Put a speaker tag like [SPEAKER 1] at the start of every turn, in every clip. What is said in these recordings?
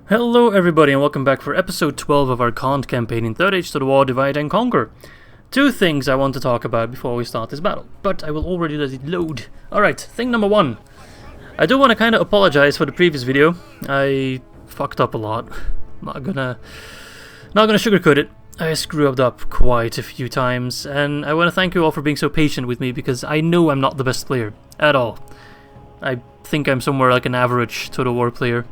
[SPEAKER 1] Hello everybody and welcome back for episode 12 of our Khand campaign in 3rd Age to the War, Divide and Conquer. Two things I want to talk about before we start this battle, but I will already let it load. Alright, thing number one. I do want to kind of apologize for the previous video. I fucked up a lot. Not gonna sugarcoat it. I screwed up quite a few times, and I want to thank you all for being so patient with me because I know I'm not the best player at all. I think I'm somewhere like an average Total War player.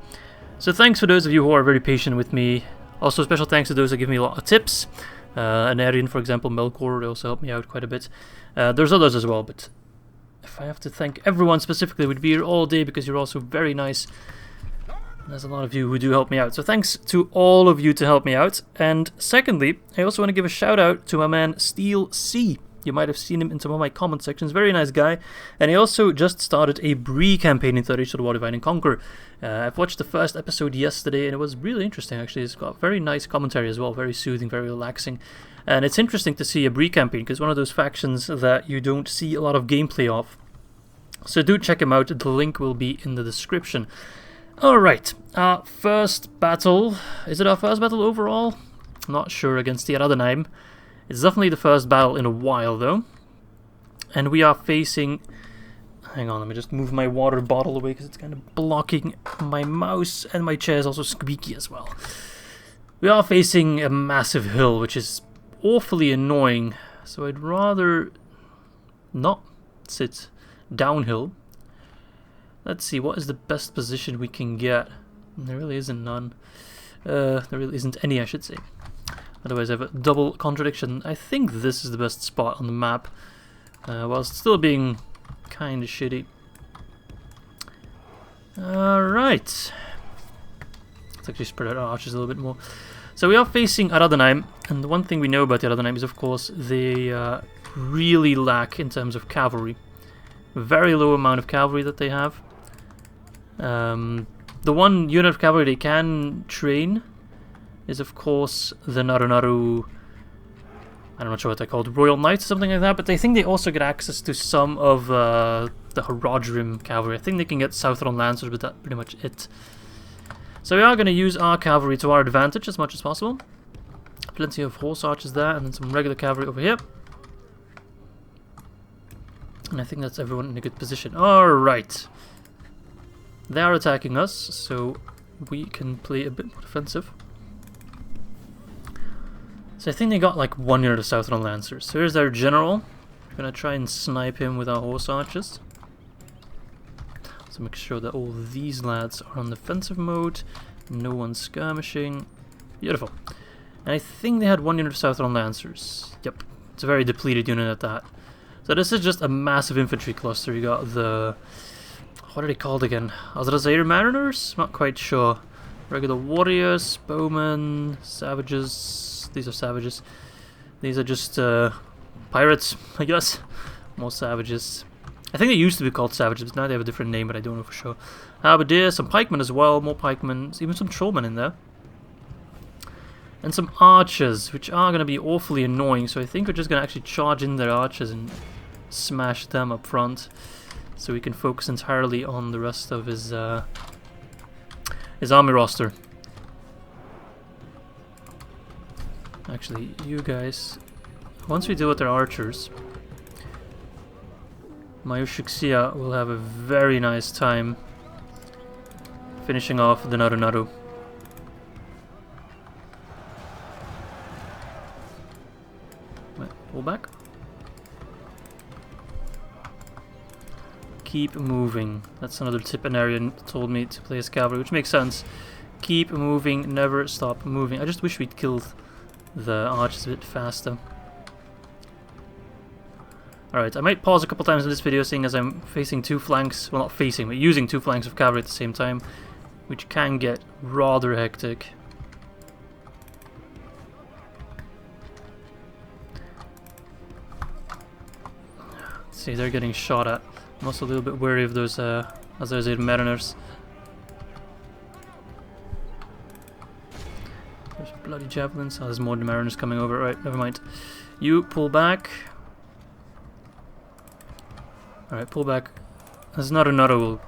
[SPEAKER 1] So thanks for those of you who are very patient with me. Also special thanks to those that give me a lot of tips. Anarian, for example, Melkor, they also helped me out quite a bit. There's others as well, but if I have to thank everyone specifically, we'd be here all day because you're also very nice. There's a lot of you who do help me out. So thanks to all of you to help me out. And secondly, I also want to give a shout out to my man Steel C. You might have seen him in some of my comment sections. Very nice guy. And he also just started a Bree campaign in 3rd Age to the War, Divide and Conquer. I've watched the first episode yesterday and it was really interesting actually. It's got very nice commentary as well. Very soothing, very relaxing. And it's interesting to see a Bree campaign because one of those factions that you don't see a lot of gameplay of. So do check him out. The link will be in the description. Alright, our first battle. Is it our first battle overall? Not sure, against the Ar-Adunaim. It's definitely the first battle in a while though. And we are facing... Hang on, let me just move my water bottle away because it's kind of blocking my mouse, and my chair is also squeaky as well. We are facing a massive hill, which is awfully annoying. So I'd rather not sit downhill. Let's see, what is the best position we can get? There really isn't none. There really isn't any, I should say. Otherwise I have a double contradiction. I think this is the best spot on the map, whilst still being kind of shitty. Alright. Let's actually spread out our archers a little bit more. So we are facing Ar-Adunaim, and the one thing we know about the Ar-Adunaim is of course they really lack in terms of cavalry. Very low amount of cavalry that they have. The one unit of cavalry they can train is of course the Naru. I'm not sure what they're called, Royal Knights or something like that, but I think they also get access to some of the Harad cavalry. I think they can get Sauron Lancers, but that's pretty much it. So we are going to use our cavalry to our advantage as much as possible. Plenty of horse archers there, and then some regular cavalry over here. And I think that's everyone in a good position. Alright. They are attacking us, so we can play a bit more defensive. So I think they got like one unit of Southern Lancers. So here's their general. We're gonna try and snipe him with our horse archers. So make sure that all these lads are on defensive mode. No one skirmishing. Beautiful. And I think they had one unit of Southern Lancers. Yep. It's a very depleted unit at that. So this is just a massive infantry cluster. You got the... What are they called again? Azrazair Mariners? Not quite sure. Regular warriors, bowmen, savages... These are savages. These are just pirates, I guess. More savages. I think they used to be called savages, but now they have a different name, but I don't know for sure. Halberdiers, some pikemen as well, more pikemen, even some trollmen in there. And some archers, which are going to be awfully annoying, so I think we're just going to actually charge in their archers and smash them up front. So we can focus entirely on the rest of his army roster. Actually, you guys, once we deal with their archers, Mayushiksia will have a very nice time finishing off the Naru. Pull back. Keep moving. That's another tip Anarian told me to play as cavalry, which makes sense. Keep moving, never stop moving. I just wish we'd killed the archers a bit faster. Alright, I might pause a couple times in this video seeing as I'm facing two flanks, well not facing, but using two flanks of cavalry at the same time, which can get rather hectic. Let's see, they're getting shot at. I'm also a little bit wary of those Azrazair Mariners. There's bloody javelins. Oh, there's more mariners coming over. Right, never mind. You pull back. Alright, pull back. There's not another will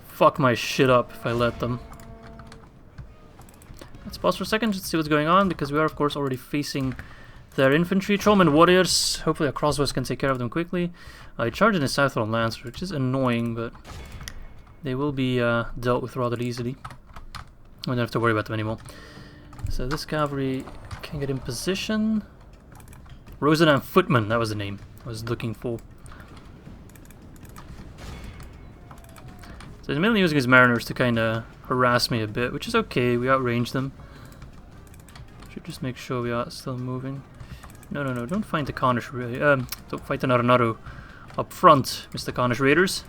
[SPEAKER 1] fuck my shit up if I let them. Let's pause for a second just to see what's going on, because we are of course already facing their infantry. Trollmen warriors, hopefully our crossbows can take care of them quickly. I charge in a Southron Lancer, which is annoying, but they will be dealt with rather easily. We don't have to worry about them anymore. So this cavalry can get in position. Rosenham Footman, that was the name I was looking for. So he's mainly using his mariners to kind of harass me a bit, which is okay, we outrange them. Should just make sure we are still moving. No, don't fight the Cornish don't fight the Narnaro up front, Mr. Cornish Raiders.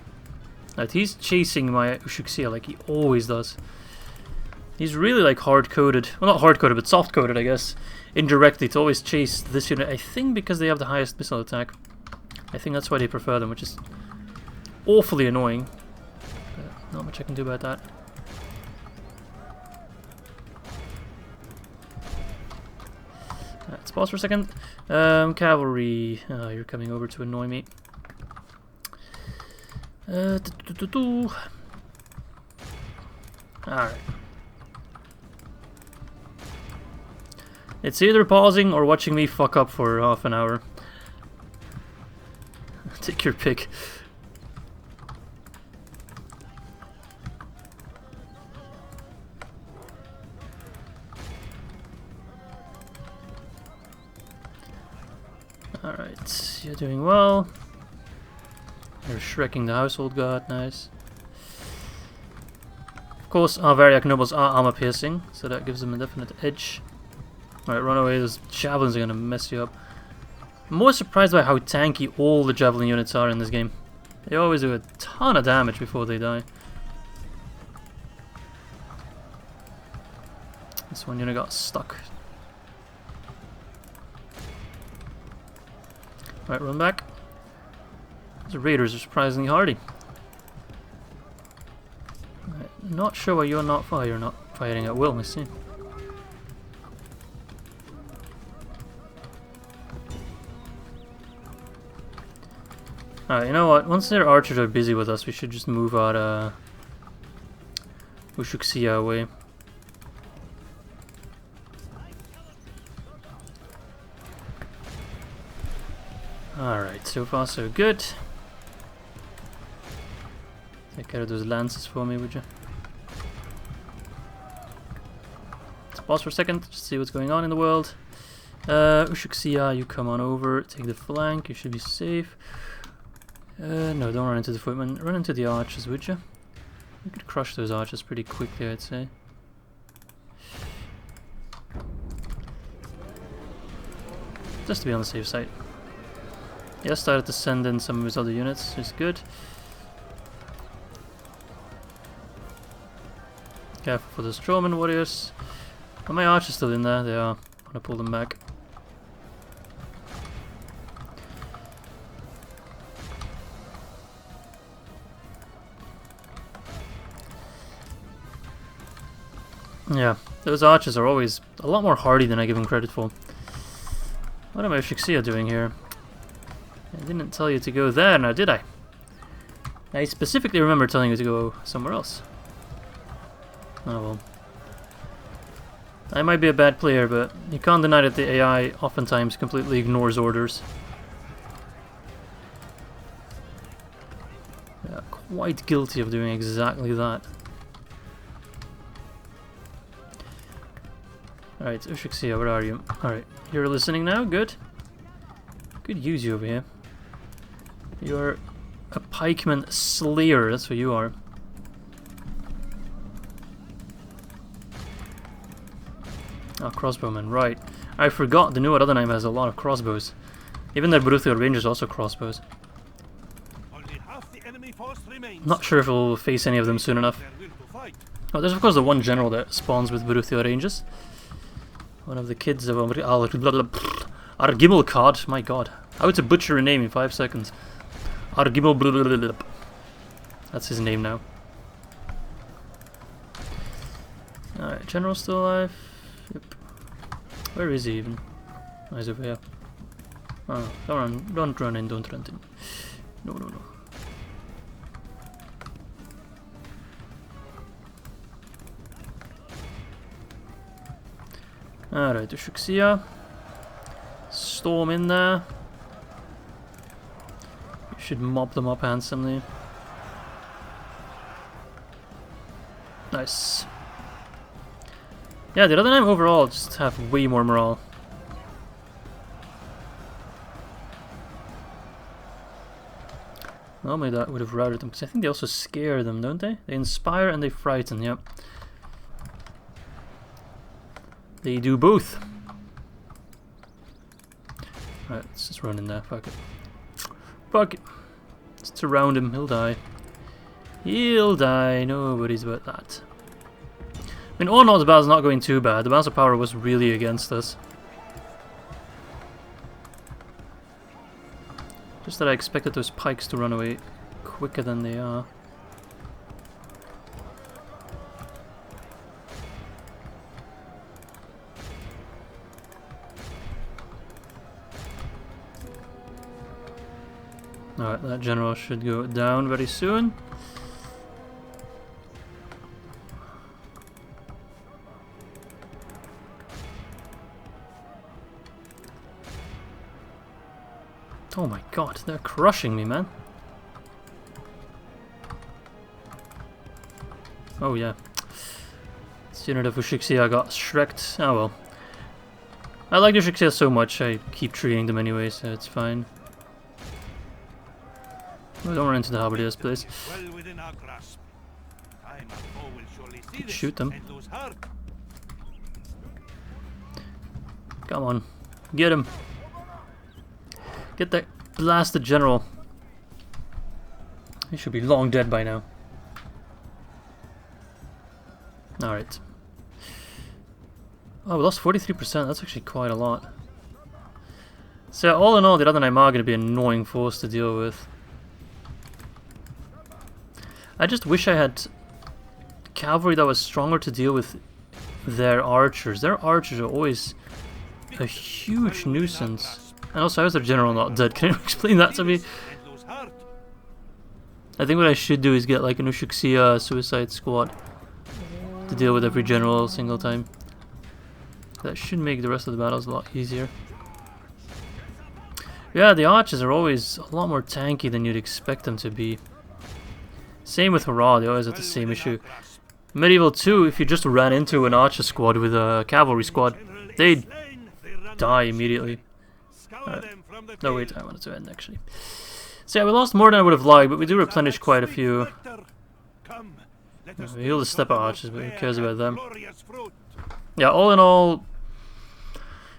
[SPEAKER 1] Right, he's chasing my Ushuksia like he always does. He's really like hard-coded, well not hard-coded, but soft-coded I guess, indirectly to always chase this unit, I think because they have the highest missile attack. I think that's why they prefer them, which is awfully annoying. But not much I can do about that. Let's pause for a second. Cavalry, you're coming over to annoy me. Alright. It's either pausing or watching me fuck up for half an hour. Take your pick. Alright, you're doing well. You're shrekking the household guard, nice. Of course, our Variac nobles are armor piercing, so that gives them a definite edge. Alright, run away, those javelins are gonna mess you up. I'm more surprised by how tanky all the javelin units are in this game. They always do a ton of damage before they die. This one unit got stuck. Alright, run back. The raiders are surprisingly hardy. Right, not sure why you're not firing at will, I see. Alright, you know what? Once their archers are busy with us, we should just move our Ushuksia away. Alright, so far so good. Take care of those lances for me, would you? Let's pause for a second, just see what's going on in the world. Ushuksia, you come on over, take the flank, you should be safe. No, don't run into the footmen. Run into the archers, would you? You could crush those archers pretty quickly, I'd say. Just to be on the safe side. Yeah, started to send in some of his other units, which is good. Careful for those Trollmen warriors. Are my archers still in there? They are. I'm gonna pull them back. Yeah, those archers are always a lot more hardy than I give them credit for. What am I Shiksia doing here? I didn't tell you to go there now, did I? I specifically remember telling you to go somewhere else. Oh well. I might be a bad player, but you can't deny that the AI oftentimes completely ignores orders. Yeah, quite guilty of doing exactly that. Alright, Ushuksia, where are you? Alright, you're listening now, good. Could use you over here. You're a pikeman slayer, that's what you are. Oh, crossbowman, right. I forgot the new Ar-Adunaim has a lot of crossbows. Even their Bruthial Rangers also crossbows.
[SPEAKER 2] Only half the enemy force remains.
[SPEAKER 1] Not sure if we'll face any of them soon enough. Oh, there's of course the one general that spawns with Bruthial Rangers. One of the kids of Ar-Gimilkhad, my god. How to butcher a name in 5 seconds. Ar-Gimilkhad. That's his name now. Alright, general's still alive. Yep. Where is he even? Oh, he's over here. Oh, don't run in, don't run in. No. Alright, Ushuksia. Storm in there. You should mop them up handsomely. Nice. Yeah, the Ar-Adunaim overall just have way more morale. Normally that would have routed them, because I think they also scare them, don't they? They inspire and they frighten, yep. They do both. Alright, let's just run in there, fuck it. Fuck it. Just surround him, he'll die. He'll die, no worries about that. I mean, all in all, the battle's not going too bad. The balance of power was really against us. Just that I expected those pikes to run away quicker than they are. Alright, that general should go down very soon. Oh my god, they're crushing me, man. Oh yeah. This unit of Ushuksia got shreked. Oh well. I like the Ushuksia so much, I keep treating them anyway, so it's fine. Oh, don't run into the halberdiers, please. Shoot them. Come on. Get him. Get that blasted general. He should be long dead by now. Alright. Oh, we lost 43%. That's actually quite a lot. So, all in all, the Ar-Adunaim are going to be an annoying force to deal with. I just wish I had cavalry that was stronger to deal with their archers. Their archers are always a huge nuisance. And also, how is their general not dead? Can you explain that to me? I think what I should do is get like an Ushuksia suicide squad to deal with every general single time. That should make the rest of the battles a lot easier. Yeah, the archers are always a lot more tanky than you'd expect them to be. Same with Harad, they always have the same issue. Medieval 2, if you just ran into an archer squad with a cavalry squad, they'd die immediately. No wait, I wanted to end actually. So yeah, we lost more than I would have liked, but we do replenish quite a few. We heal the steppe archers, but who cares about them? Yeah, all in all,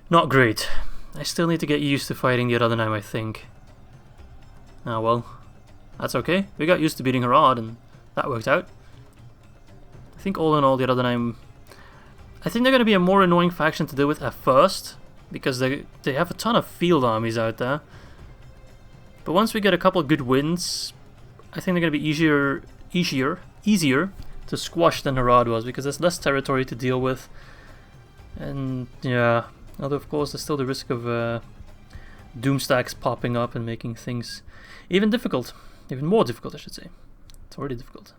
[SPEAKER 1] not great. I still need to get used to fighting the Ar-Adunaim, I think. Ah well, that's okay. We got used to beating Harad, and that worked out. I think all in all, the Ar-Adunaim, I think they're going to be a more annoying faction to deal with at first, because they have a ton of field armies out there. But once we get a couple of good wins, I think they're going to be easier to squash than Harad was, because there's less territory to deal with. And yeah, although of course there's still the risk of doom stacks popping up and making things even more difficult I should say. It's already difficult,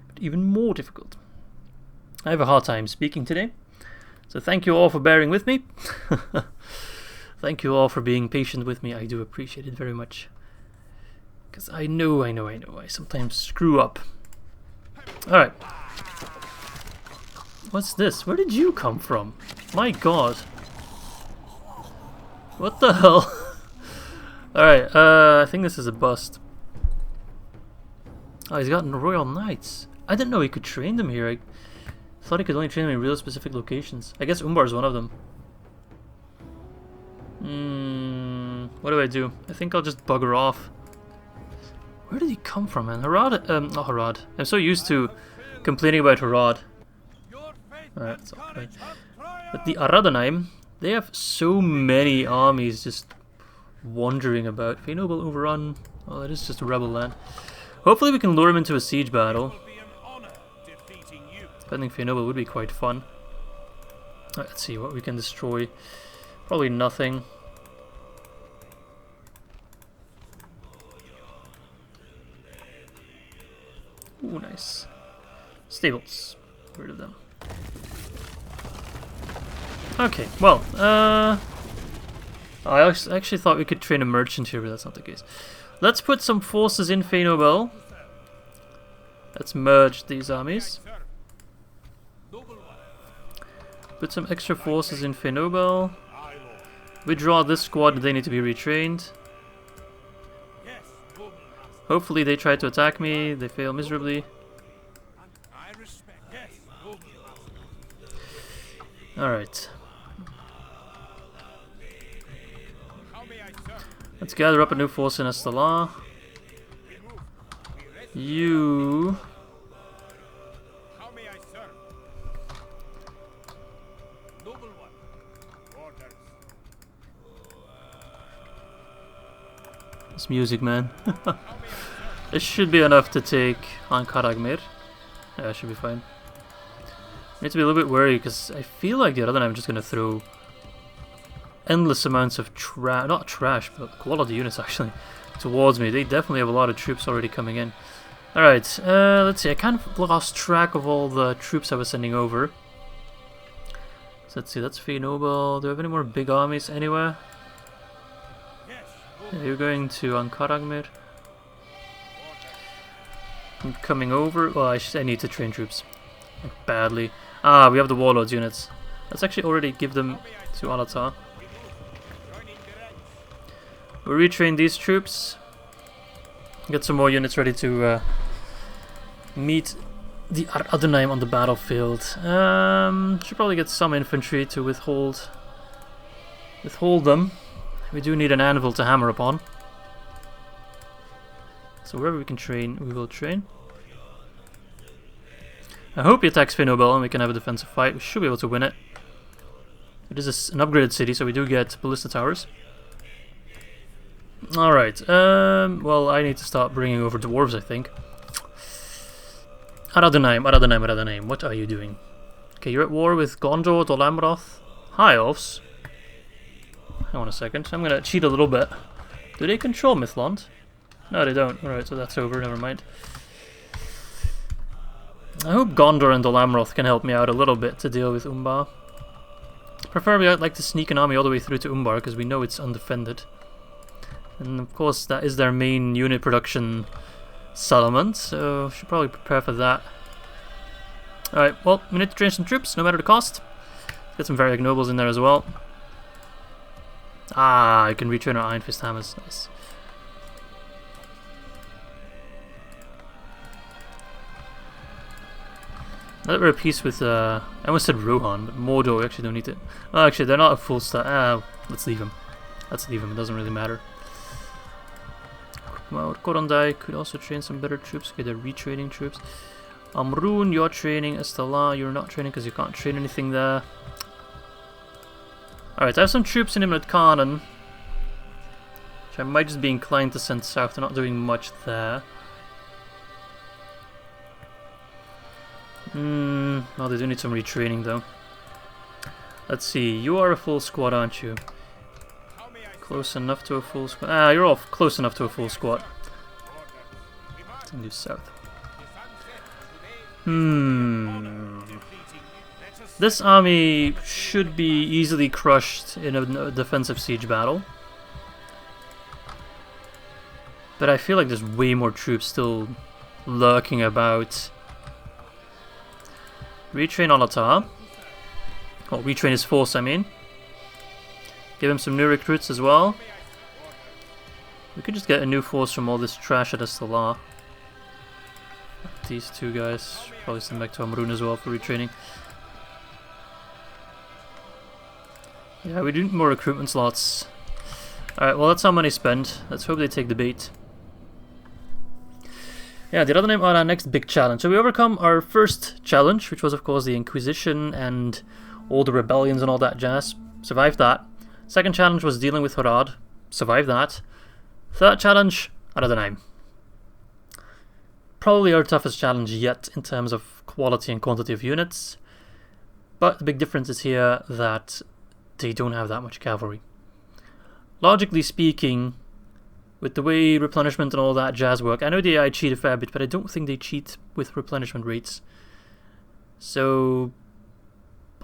[SPEAKER 1] but even more difficult. I have a hard time speaking today, so thank you all for bearing with me. Thank you all for being patient with me, I do appreciate it very much. Because I know, I sometimes screw up. Alright. What's this? Where did you come from? My god. What the hell? Alright, I think this is a bust. Oh, he's got Royal Knights. I didn't know he could train them here. I thought he could only train them in real specific locations. I guess Umbar is one of them. What do I do? I think I'll just bugger off. Where did he come from, man? Harad? Not Harad. I'm so used to complaining about Harad. Alright, that's alright. But the Ar-Adunaim, they have so many armies just wandering about. Fey-Noble overrun. Well, it is just a rebel land. Hopefully we can lure him into a siege battle. I think Fey-Noble would be quite fun. Right, let's see what we can destroy. Probably nothing. Ooh, nice. Stables. Get rid of them. Okay, well, I actually thought we could train a merchant here, but that's not the case. Let's put some forces in Fëinobel. Let's merge these armies. Put some extra forces in Fëinobel. Withdraw this squad, they need to be retrained. Hopefully they try to attack me, they fail miserably. Alright. Let's gather up a new force in Estalar. You... This music, man. This should be enough to take on Khadagmir. Yeah, it should be fine. I need to be a little bit worried because I feel like the Ar-Adunaim are just going to throw endless amounts of not trash, but quality units actually, towards me. They definitely have a lot of troops already coming in. Alright, let's see. I kind of lost track of all the troops I was sending over. So let's see, that's Fëinobel. Do I have any more big armies anywhere? Yeah, you're going to Khadagmir. I'm coming over. Well, I need to train troops. Like, badly. Ah, we have the Warlords units. Let's actually already give them to Alatar. We'll retrain these troops. Get some more units ready to meet the Ar-Adunaim on the battlefield. Should probably get some infantry to withhold them. We do need an anvil to hammer upon. So wherever we can train, we will train. I hope he attacks Fëinobel and we can have a defensive fight. We should be able to win it. It is an upgraded city, so we do get ballista towers. Alright, well, I need to start bringing over dwarves, I think. Ar-Adunaim, what are you doing? Okay, you're at war with Gondor, Dol Amroth. Hi, Elves. Hang on a second, I'm gonna cheat a little bit. Do they control Mithlond? No, they don't. Alright, so that's over, never mind. I hope Gondor and Dol Amroth can help me out a little bit to deal with Umbar. Preferably I'd like to sneak an army all the way through to Umbar, because we know it's undefended. And of course that is their main unit production settlement, so should probably prepare for that. Alright, well, we need to train some troops, no matter the cost. Get some Variag nobles in there as well. Ah, I can retrain our Iron Fist hammers, nice. Now that we're at peace with, I almost said Rohan, but Mordor, we actually don't need it. Oh, actually, they're not a full stat. Let's leave them. Let's leave them, it doesn't really matter. Well, Korondai could also train some better troops. Okay, they're retraining troops. Rhûn, you're training. Estalar, you're not training because you can't train anything there. Alright, I have some troops in Imlet Khanan, which I might just be inclined to send south. They're not doing much there. Well, they do need some retraining though. Let's see, you are a full squad, aren't you? Close enough to a full squad. Ah, you're all close enough to a full squad. Let's do south. This army should be easily crushed in a defensive siege battle. But I feel like there's way more troops still lurking about. Retrain Alatar. Well, retrain his force, I mean. Give him some new recruits as well. We could just get a new force from all this trash at Estalar. These two guys. Probably send back to Rhûn as well for retraining. Yeah, we do need more recruitment slots. Alright, well that's our money spent. Let's hope they take the bait. Yeah, the Ar-Adunaim are our next big challenge. So we overcome our first challenge, which was of course the Inquisition and all the rebellions and all that jazz. Survived that. Second challenge was dealing with Harad. Survived that. Third challenge, Ar-Adunaim. Probably our toughest challenge yet in terms of quality and quantity of units. But the big difference is here that they don't have that much cavalry. Logically speaking, with the way replenishment and all that jazz work, I know the AI cheat a fair bit, but I don't think they cheat with replenishment rates. So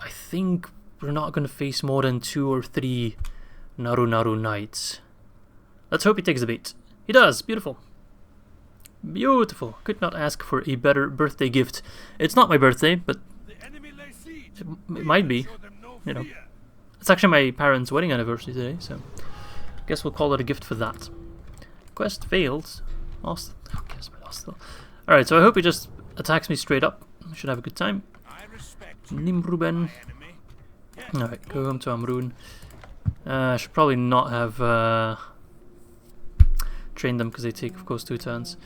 [SPEAKER 1] I think we're not going to face more than 2 or 3 Naru knights. Let's hope he takes the bait. He does. Beautiful. Beautiful. Could not ask for a better birthday gift. It's not my birthday, but it might be. You know, it's actually my parents' wedding anniversary today, so I guess we'll call it a gift for that. Quest failed. Lost. Who cares about lost though? Alright, so I hope he just attacks me straight up. I should have a good time. Nimruben. Alright, go home to Rhûn. I should probably not have trained them because they take, of course, 2 turns.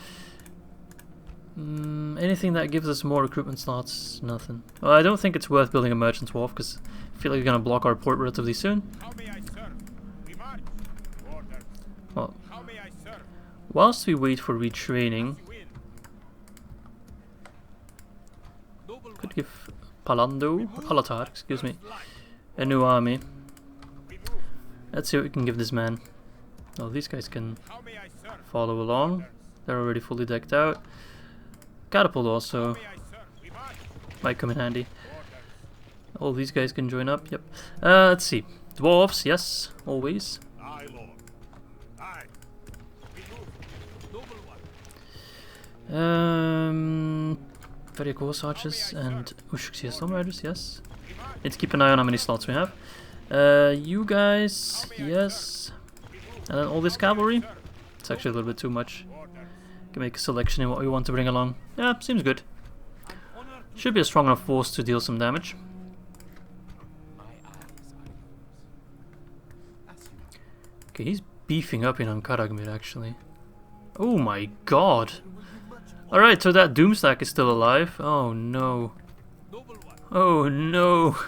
[SPEAKER 1] Anything that gives us more recruitment slots? Nothing. Well, I don't think it's worth building a merchant's wharf because I feel like we're going to block our port relatively soon. Well, whilst we wait for retraining, could give Palatar, excuse me, a new army. Let's see what we can give this man. Oh, these guys can follow along. They're already fully decked out. Catapult also might come in handy. All these guys can join up, yep. Let's see. Dwarves, yes, always. Very coarse archers and Ushuksia Storm Riders, yes. Need to keep an eye on how many slots we have. You guys, yes. And then all this cavalry. It's actually a little bit too much. Can make a selection in what we want to bring along. Yeah, seems good. Should be a strong enough force to deal some damage. Okay, he's beefing up in Ar-Gimilkhad actually. Oh my god! Alright, so that Doom stack is still alive. Oh no. Oh no!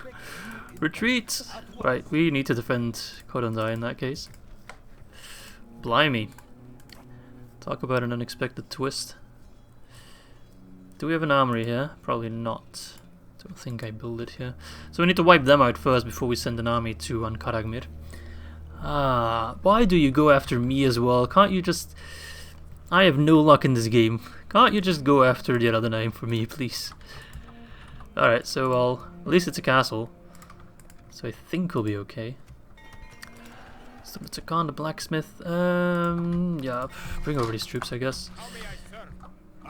[SPEAKER 1] Retreat! Right, we need to defend Khazad-Dûm in that case. Blimey. Talk about an unexpected twist. Do we have an armory here? Probably not. Don't think I build it here. So we need to wipe them out first before we send an army to Ar-Gimilkhad. Ah, why do you go after me as well? Can't you just... I have no luck in this game. Can't you just go after the Ar-Adunaim for me, please? Alright, so well, at least it's a castle. So I think we'll be okay. So let's take on the blacksmith. Yeah, bring over these troops, I guess.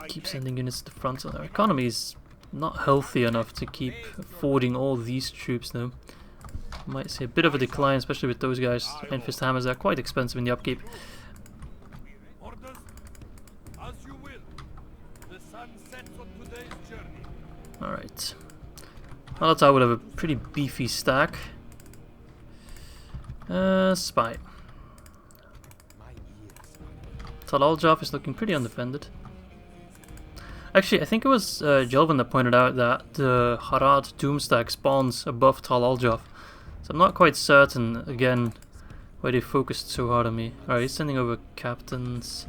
[SPEAKER 1] Keep sending units to the front. So our economy is not healthy enough to keep affording all these troops though. Might see a bit of a decline, especially with those guys. Iron Fist hammers, they're quite expensive in the upkeep. Alright. Malatar would have a pretty beefy stack. Spy. Tal Aljaf is looking pretty undefended. Actually, I think it was Jelvin that pointed out that the Harad-Dûm stack spawns above Tal Aljaf. So I'm not quite certain, again, why they focused so hard on me. Alright, he's sending over captains.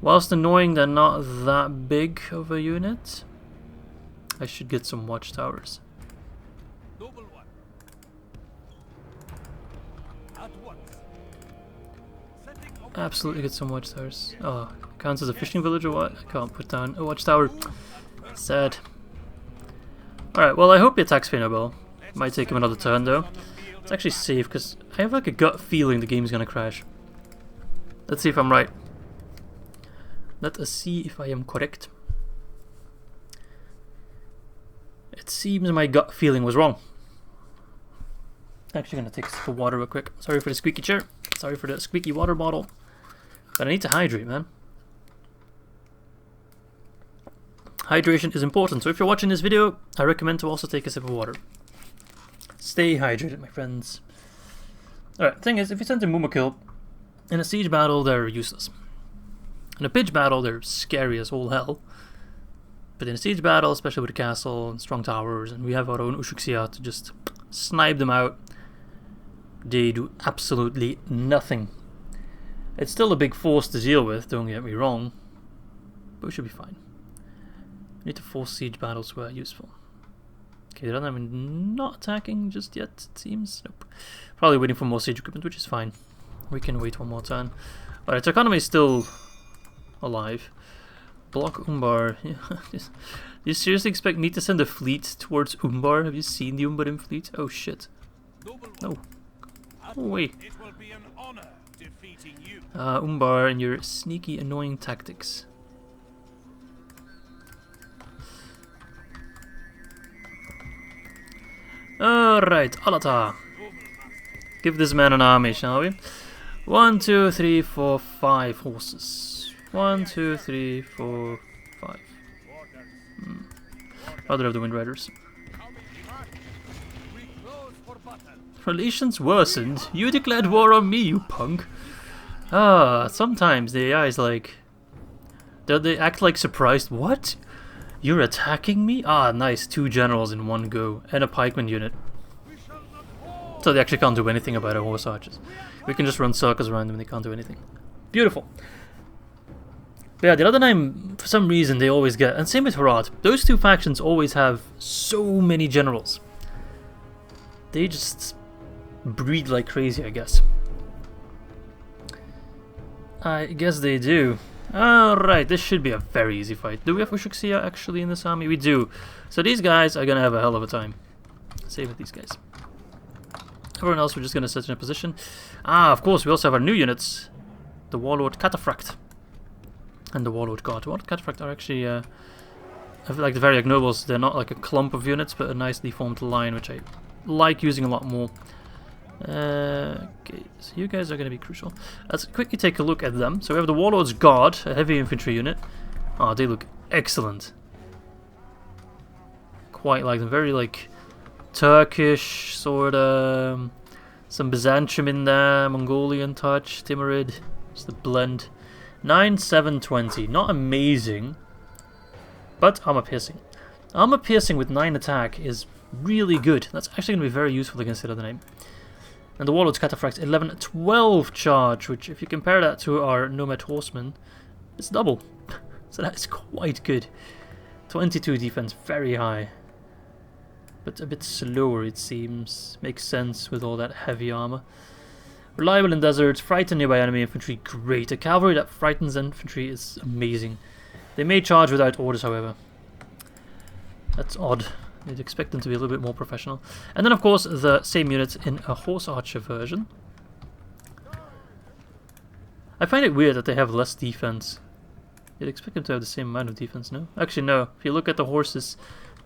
[SPEAKER 1] Whilst annoying, they're not that big of a unit. I should get some watchtowers. Absolutely get some watchtowers. Oh, counts as a fishing village or what? I can't put down a watchtower. Sad. Alright, well I hope he attacks Finnerbell. Might take him another turn though. It's actually safe because I have like a gut feeling the game's gonna crash. Let's see if I'm right. Let us see if I am correct. It seems my gut feeling was wrong. Actually gonna take a sip of water real quick. Sorry for the squeaky chair. Sorry for the squeaky water bottle. But I need to hydrate, man. Hydration is important, so if you're watching this video, I recommend to also take a sip of water. Stay hydrated, my friends. Alright, thing is, if you send to Mumakil, in a siege battle, they're useless. In a pitch battle, they're scary as all hell. But in a siege battle, especially with a castle and strong towers, and we have our own Ushuksia to just snipe them out, they do absolutely nothing. It's still a big force to deal with, don't get me wrong, but we should be fine. We need to force siege battles where useful. Okay, I'm not attacking just yet, it seems. Nope. Probably waiting for more siege equipment, which is fine. We can wait one more turn. Alright, our economy is still alive. Block Umbar. Do you seriously expect me to send a fleet towards Umbar? Have you seen the Umbarim fleet? Oh shit. No. Oh wait.
[SPEAKER 2] It will be an honor defeating you.
[SPEAKER 1] Umbar and your sneaky, annoying tactics. Alright, Alata. Give this man an army, shall we? 1, 2, 3, 4, 5 horses. 1, 2, 3, 4, 5. Rather have the Wind Riders. Relations worsened. You declared war on me, you punk. Sometimes the AI is like... They act like surprised. What? You're attacking me? Nice. 2 generals in one go. And a pikeman unit. So they actually can't do anything about our horse archers. We can just run circles around them and they can't do anything. Beautiful. But yeah, the Ar-Adunaim, for some reason, they always get... And same with Harad. Those 2 factions always have so many generals. They just breed like crazy, I guess. I guess they do. Alright, this should be a very easy fight. Do we have Ushuksia actually in this army? We do. So these guys are gonna have a hell of a time. Save with these guys. Everyone else we're just gonna set in a position. Of course, we also have our new units. The Warlord Cataphract. And the Warlord God. Warlord Cataphract are actually, I feel like the Variag Nobles, they're not like a clump of units, but a nicely formed line, which I like using a lot more. Okay, so you guys are going to be crucial. Let's quickly take a look at them. So we have the Warlord's Guard, a heavy infantry unit. They look excellent. Quite like them. Very like Turkish, sort of. Some Byzantium in there, Mongolian touch, Timurid. Just a blend. 9, 7, 20. Not amazing, but armor piercing. Armor piercing with 9 attack is really good. That's actually going to be very useful against the Ar-Adunaim. And the Warlord's Cataphract 11, 12 charge, which if you compare that to our Nomad Horsemen, it's double. So that's quite good. 22 defense, very high. But a bit slower it seems. Makes sense with all that heavy armor. Reliable in deserts, frighten nearby enemy infantry, great. A cavalry that frightens infantry is amazing. They may charge without orders, however. That's odd. You'd expect them to be a little bit more professional. And then, of course, the same units in a horse archer version. I find it weird that they have less defense. You'd expect them to have the same amount of defense, no? Actually, no. If you look at the horses,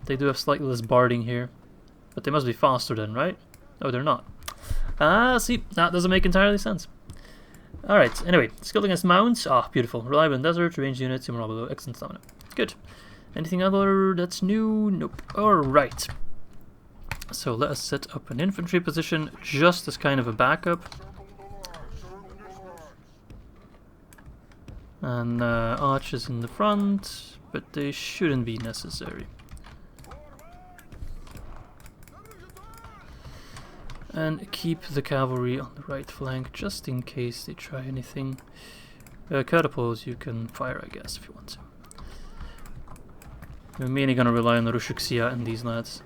[SPEAKER 1] they do have slightly less barding here. But they must be faster then, right? Oh, they're not. See, that doesn't make entirely sense. Alright, anyway, skilled against mounts. Beautiful. Reliable in desert, ranged units, immovable, excellent stamina. Good. Anything other that's new? Nope. Alright. So let us set up an infantry position just as kind of a backup. And archers in the front, but they shouldn't be necessary. And keep the cavalry on the right flank just in case they try anything. Catapults you can fire, I guess, if you want to. We're mainly going to rely on the Rushuksia and these lads.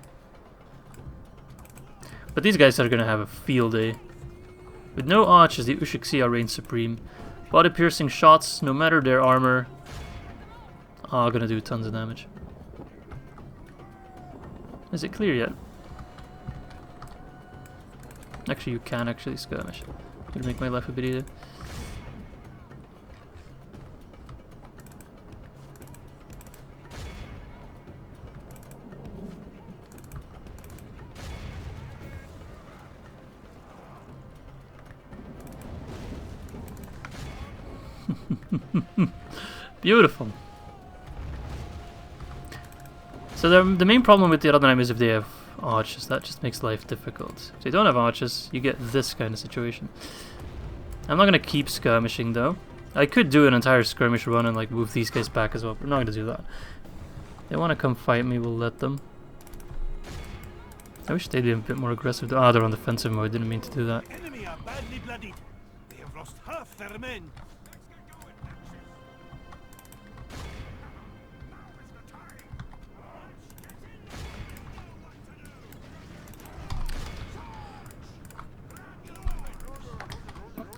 [SPEAKER 1] But these guys are going to have a field day. With no archers, the Ushuksia reign supreme. Body piercing shots, no matter their armor, are going to do tons of damage. Is it clear yet? Actually, you can actually skirmish. Gonna make my life a bit easier. Beautiful. So the main problem with the Ar-Adunaim is if they have archers, that just makes life difficult. If they don't have archers, you get this kind of situation. I'm not going to keep skirmishing though. I could do an entire skirmish run and like move these guys back as well, but I'm not going to do that. If they want to come fight me, we'll let them. I wish they'd be a bit more aggressive. They're on defensive mode, didn't mean to do that.
[SPEAKER 2] Enemy are badly bloodied. They have lost half their men.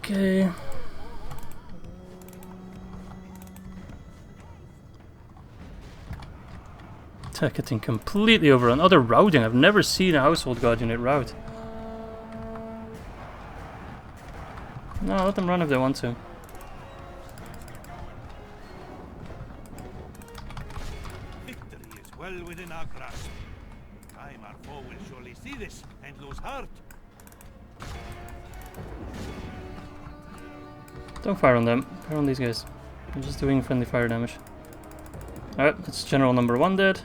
[SPEAKER 1] Okay. They're getting completely overrun. Oh, they're routing. I've never seen a household guard unit rout. No, let them run if they want to.
[SPEAKER 2] Victory is well within our grasp. Time our foe will surely see this and lose heart.
[SPEAKER 1] Don't fire on them. Fire on these guys. They're just doing friendly fire damage. Alright, that's general number 1 dead.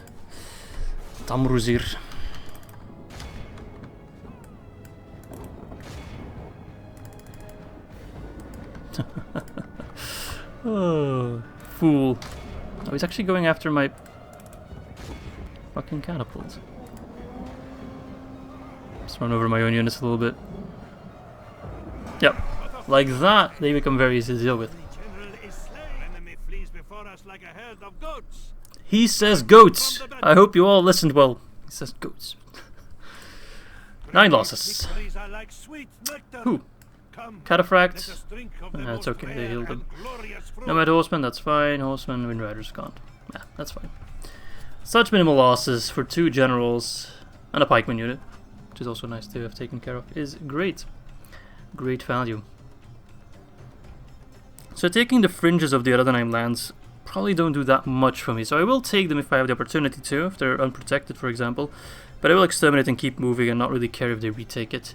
[SPEAKER 1] Tamruzir. Oh, fool. Oh, he's actually going after my fucking catapult. Just run over my own units a little bit. Yep. Like that, they become very easy to deal with.
[SPEAKER 2] The general is slain. Enemy flees before us like a herd of goats.
[SPEAKER 1] He says goats! I hope you all listened well. He says goats. 9 losses.
[SPEAKER 2] Victories are like sweet nectar.
[SPEAKER 1] Who?
[SPEAKER 2] Come,
[SPEAKER 1] Cataphract.
[SPEAKER 2] let us drink of the
[SPEAKER 1] That's
[SPEAKER 2] most
[SPEAKER 1] okay, they
[SPEAKER 2] rare
[SPEAKER 1] healed them.
[SPEAKER 2] and glorious fruit.
[SPEAKER 1] Nomad Horseman, that's fine. Horseman, Wind Rider's gone. Yeah, that's fine. Such minimal losses for 2 generals and a pikeman unit, which is also nice to have taken care of, is great. Great value. So taking the fringes of the Ar-Adunaim lands probably don't do that much for me. So I will take them if I have the opportunity to, if they're unprotected, for example. But I will exterminate and keep moving and not really care if they retake it.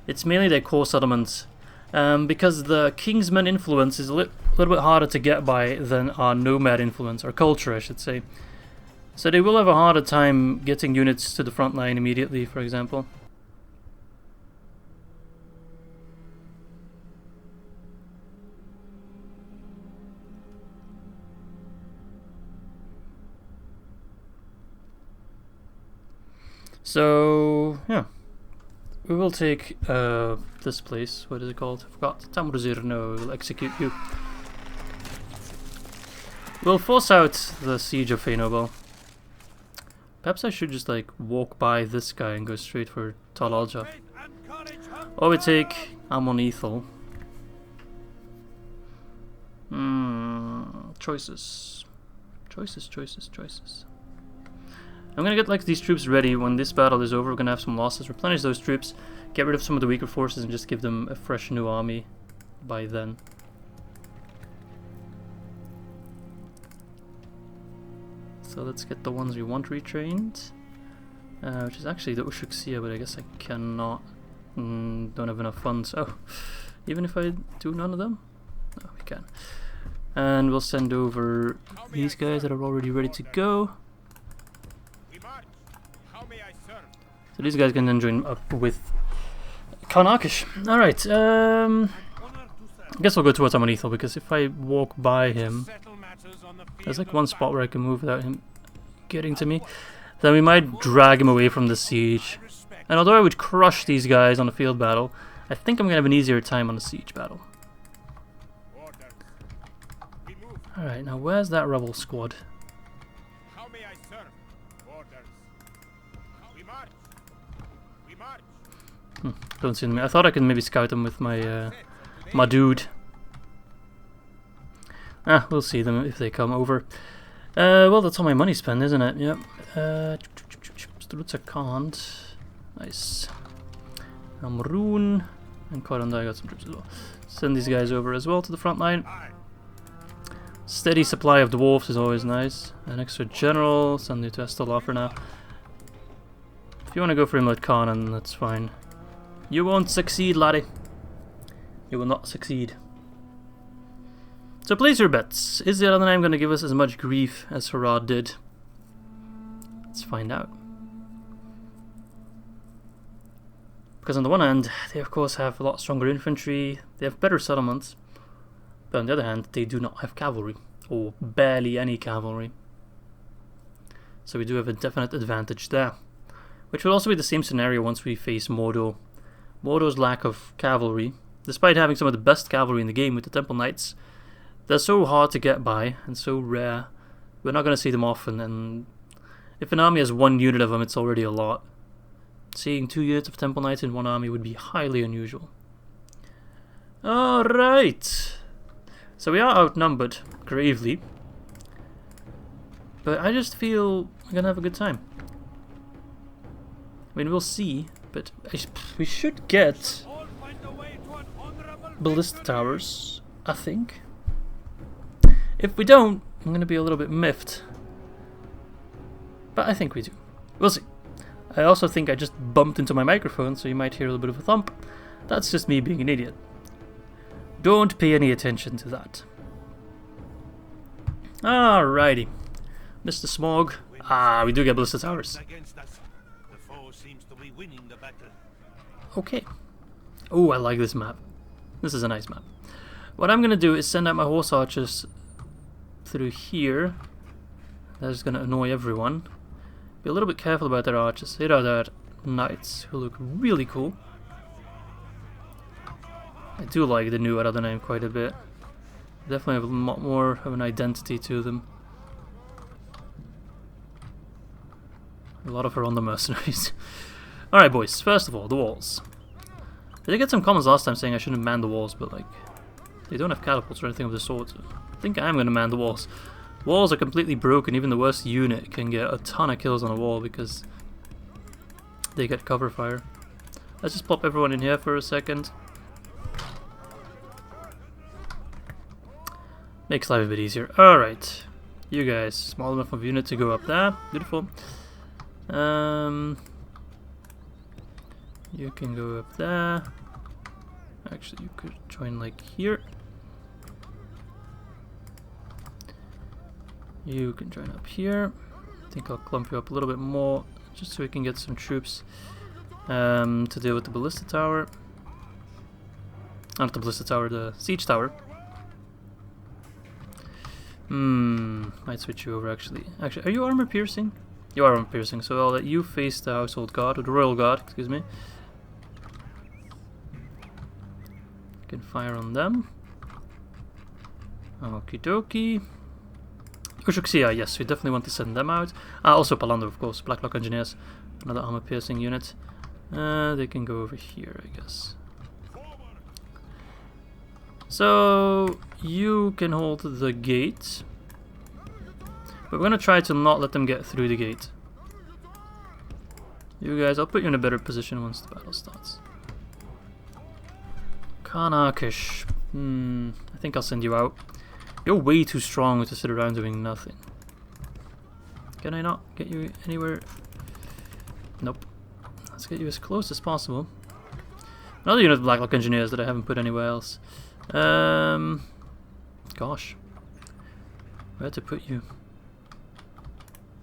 [SPEAKER 1] It's mainly their core settlements. Because the Kingsman influence is a little bit harder to get by than our nomad influence, or culture I should say. So they will have a harder time getting units to the front line immediately, for example. So, yeah. We will take this place. What is it called? I forgot. Tamruzir. No, we'll execute you. We'll force out the siege of Fëanor. Perhaps I should just like walk by this guy and go straight for Tal Alja. Or we take Amon Ethel. Choices. Choices. I'm gonna get like these troops ready. When this battle is over, we're gonna have some losses. Replenish those troops, get rid of some of the weaker forces, and just give them a fresh new army by then. So let's get the ones we want retrained, which is actually the Ushuksia, but I guess I cannot. Don't have enough funds. Oh, even if I do none of them? No, we can. And we'll send over these guys that are already ready to go. So these guys can then join up with Karnakish. Alright, I guess I'll go towards Amon Ethel, because if I walk by him, there's like one spot where I can move without him getting to me. Then we might drag him away from the siege. And although I would crush these guys on the field battle, I think I'm going to have an easier time on the siege battle. Alright, now where's that rebel squad? Don't see them. I thought I could maybe scout them with my my dude. We'll see them if they come over. Well, that's all my money spent, isn't it? Yep. Strutza can't. Nice. Rhûn and Korandai got some troops as well. Send these guys over as well to the front line. Steady supply of dwarves is always nice. An extra general. Send you to Estalar for now. If you want to go for Imlet Khan, then that's fine. You won't succeed, laddie. You will not succeed. So place your bets. Is the Ar-Adunaim going to give us as much grief as Harad did? Let's find out. Because on the one hand, they of course have a lot stronger infantry, they have better settlements, but on the other hand, they do not have cavalry, or barely any cavalry. So we do have a definite advantage there. Which will also be the same scenario once we face Mordor. Mordor's lack of cavalry, despite having some of the best cavalry in the game with the Temple Knights, they're so hard to get by and so rare. We're not going to see them often, and if an army has 1 unit of them, it's already a lot. Seeing 2 units of Temple Knights in one army would be highly unusual. Alright. So we are outnumbered, gravely. But I just feel we're gonna have a good time. I mean, we'll see, but we should get ballista towers, I think. If we don't, I'm gonna be a little bit miffed. But I think we do. We'll see. I also think I just bumped into my microphone, so you might hear a little bit of a thump. That's just me being an idiot. Don't pay any attention to that. Alrighty. Mr. Smog. We do get ballista towers. Okay. Oh, I like this map. This is a nice map. What I'm gonna do is send out my horse archers through here. That's gonna annoy everyone. Be a little bit careful about their archers. Here are their knights, who look really cool. I do like the new Ar-Adunaim quite a bit. Definitely have a lot more of an identity to them. A lot of her on the mercenaries. Alright boys, first of all, the walls. I did get some comments last time saying I shouldn't man the walls, but like, they don't have catapults or anything of the sort. So I think I am going to man the walls. Walls are completely broken, even the worst unit can get a ton of kills on a wall because they get cover fire. Let's just pop everyone in here for a second. Makes life a bit easier. Alright, you guys, small enough of unit to go up there. Beautiful. You can go up there. Actually, you could join like here. You can join up here. I think I'll clump you up a little bit more, just so we can get some troops to deal with the ballista tower. Not the ballista tower, the siege tower. Might switch you over actually. Actually, are you armor piercing? You are armor piercing, so I'll let you face the household guard, or the royal guard, excuse me. You can fire on them. Okie dokie. Ushuksia, yes, we definitely want to send them out. Also Palando, of course, Blacklock Engineers, another armor piercing unit. They can go over here, I guess. So you can hold the gate, but we're gonna try to not let them get through the gate. You guys, I'll put you in a better position once the battle starts. Kanakish, I think I'll send you out. You're way too strong to sit around doing nothing. Can I not get you anywhere? Nope. Let's get you as close as possible. Another unit of Blacklock Engineers that I haven't put anywhere else. Gosh. Where to put you?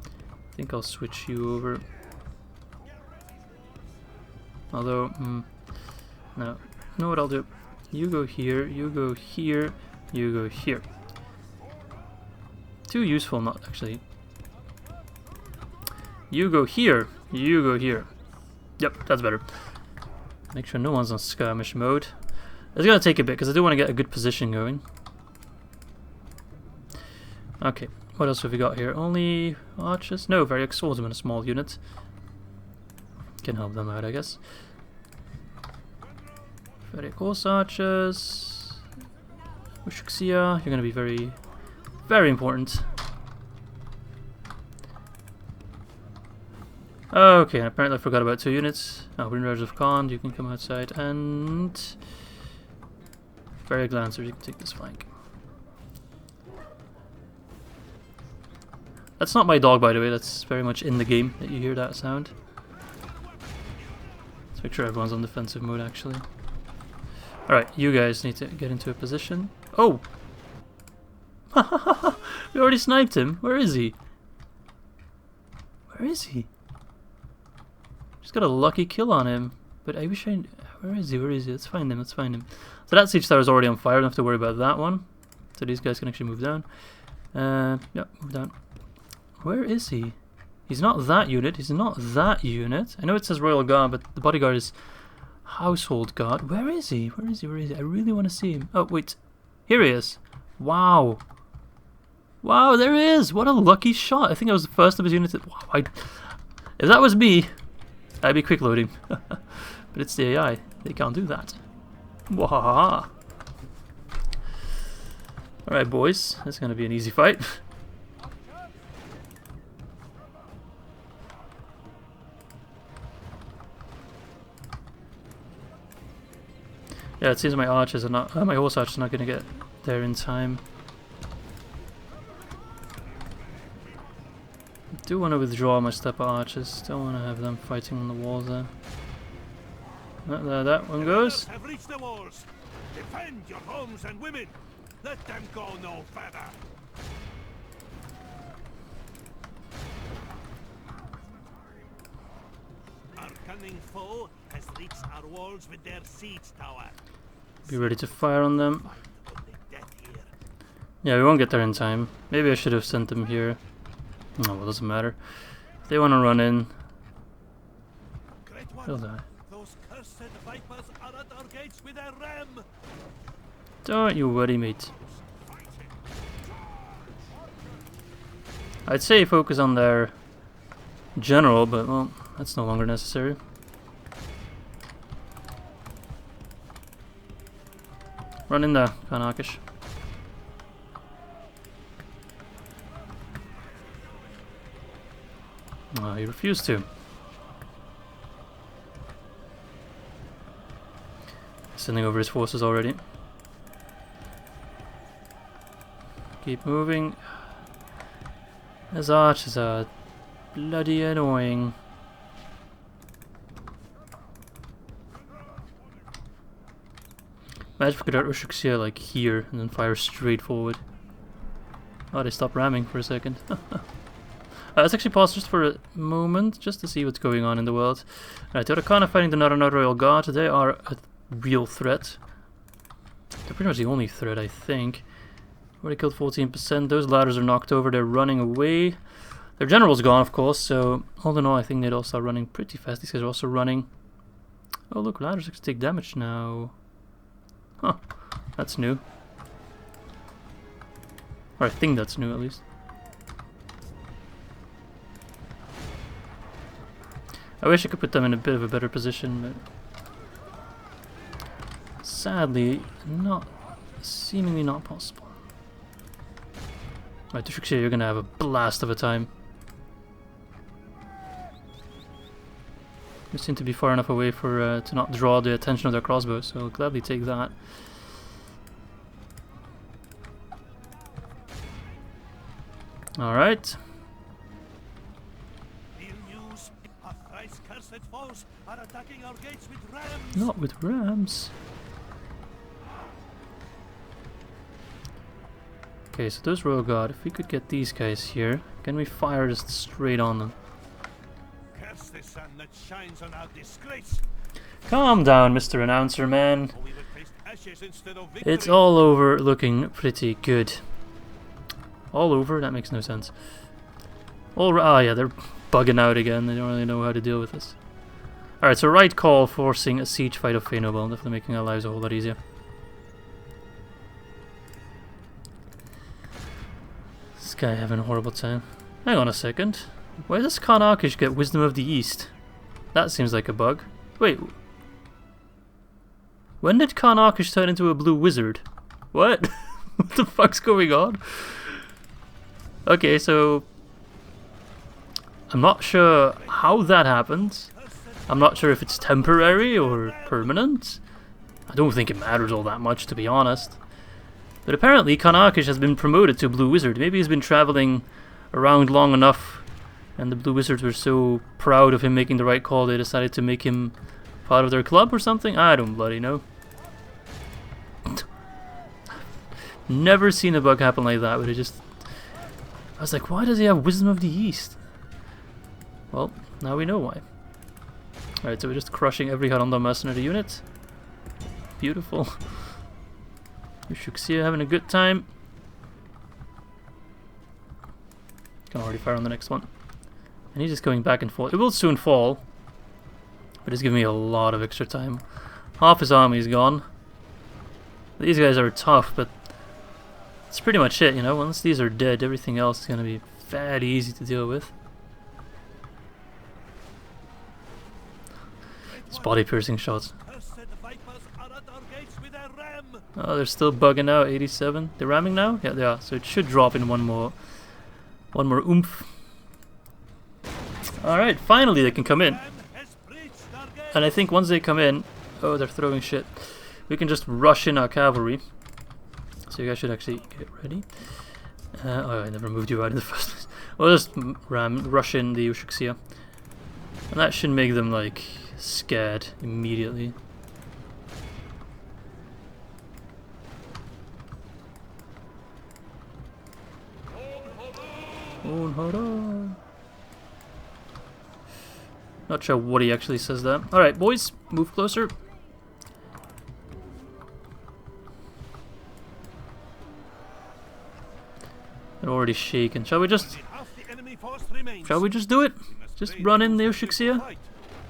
[SPEAKER 1] I think I'll switch you over. Although, no. You know what I'll do? You go here, you go here, you go here. Too useful, not actually. You go here, you go here. Yep, that's better. Make sure no one's on skirmish mode. It's gonna take a bit because I do want to get a good position going. Okay, what else have we got here? Only archers? No, Variax swordsmen, a small unit. Can help them out, I guess. Variax horse archers. Ushuksia, you're gonna be very, very important. Okay, apparently I forgot about 2 units. Windriders of Khan, you can come outside, and Variax Lancers, you can take this flank. That's not my dog, by the way, that's very much in the game that you hear that sound. Let's make sure everyone's on defensive mode, actually. Alright, you guys need to get into a position. Oh! We already sniped him. Where is he? Where is he? Just got a lucky kill on him. But I wish I... Where is he? Where is he? Let's find him. Let's find him. So that siege tower is already on fire. Don't have to worry about that one. So these guys can actually move down. Yep, move down. Where is he? He's not that unit. He's not that unit. I know it says Royal Guard, but the bodyguard is Household Guard. Where is he? Where is he? Where is he? I really want to see him. Oh, wait. Here he is. Wow. Wow, there he is. What a lucky shot. I think I was the first of his unit. Wow, if that was me, I'd be quick loading. But it's the AI. They can't do that. Wahaha. Alright, boys. This is going to be an easy fight. Yeah, it seems my archers are not. My horse archers are not going to get there in time. I do want to withdraw my stepper archers. Don't want to have them fighting on the walls there. There, that one goes.
[SPEAKER 2] Have reached the walls. Defend your homes and women. Let them go no further. Our cunning foe has reached our walls with their siege tower.
[SPEAKER 1] Be ready to fire on them.
[SPEAKER 2] Only death here.
[SPEAKER 1] Yeah, we won't get there in time. Maybe I should have sent them here. No, well, it doesn't matter. If they want to run in,
[SPEAKER 2] Great one.
[SPEAKER 1] they'll die.
[SPEAKER 2] Those cursed vipers are at our gates with their ram.
[SPEAKER 1] Don't you worry, mate. I'd say focus on their general, but well, that's no longer necessary. Run in there, Kanakish. Oh, he refused to. Sending over his forces already. Keep moving. His archers are bloody annoying. Imagine if we could have Ushuksia like here and then fire straight forward. Oh, they stopped ramming for a second. Let's actually pause just for a moment, just to see what's going on in the world. Alright, the Otacana fighting the Numenorean Royal Guard. They are a real threat. They're pretty much the only threat, I think. Already killed 14%. Those ladders are knocked over. They're running away. Their general's gone, of course, so all in all, I think they'd all start running pretty fast. These guys are also running. Oh, look, ladders actually take damage now. Huh, that's new. Or I think that's new, at least. I wish I could put them in a bit of a better position, but sadly, seemingly not possible. Right, Tushukshia, you're gonna have a blast of a time. You seem to be far enough away for to not draw the attention of their crossbows, so I'll gladly take that. Alright.
[SPEAKER 2] Foes are attacking our gates with rams.
[SPEAKER 1] Not with rams. Okay, so those Royal Guard, if we could get these guys here, can we fire just straight on them?
[SPEAKER 2] Curse the sun that shines on our disgrace.
[SPEAKER 1] Calm down, Mr. Announcer, man.
[SPEAKER 2] Or we will taste ashes instead of victory.
[SPEAKER 1] It's all over looking pretty good. All over? That makes no sense. Yeah, they're bugging out again. They don't really know how to deal with this. Alright, so right call forcing a siege fight of Fëanor, definitely making our lives a whole lot easier. This guy having a horrible time. Hang on a second. Why does Kanakish get Wisdom of the East? That seems like a bug. Wait. When did Kanakish turn into a blue wizard? What? What the fuck's going on? Okay, so I'm not sure how that happens. I'm not sure if it's temporary or permanent. I don't think it matters all that much, to be honest. But apparently Kanakish has been promoted to Blue Wizard. Maybe he's been traveling around long enough and the Blue Wizards were so proud of him making the right call they decided to make him part of their club or something? I don't bloody know. Never seen a bug happen like that, but it just... I was like, why does he have Wisdom of the East? Well, now we know why. Alright, so we're just crushing every Harad mercenary unit. Beautiful. Ushuksia having a good time. Can already fire on the next one. And he's just going back and forth. It will soon fall, but it's giving me a lot of extra time. Half his army is gone. These guys are tough, but that's pretty much it, you know. Once these are dead, everything else is going to be fairly easy to deal with. It's body piercing shots. Oh, they're still bugging out. 87. They're ramming now? Yeah, they are. So it should drop in one more oomph. Alright, finally they can come in. And I think once they come in... Oh, they're throwing shit. we can just rush in our cavalry. So you guys should actually get ready. Oh, I never moved you out in the first place. We'll just rush in the Ushixia. And that should make them, like, scared immediately. Harad. Not sure what he actually says there. Alright, boys, move closer. They're already shaken. Shall we just do it? Just run in the Ushixia?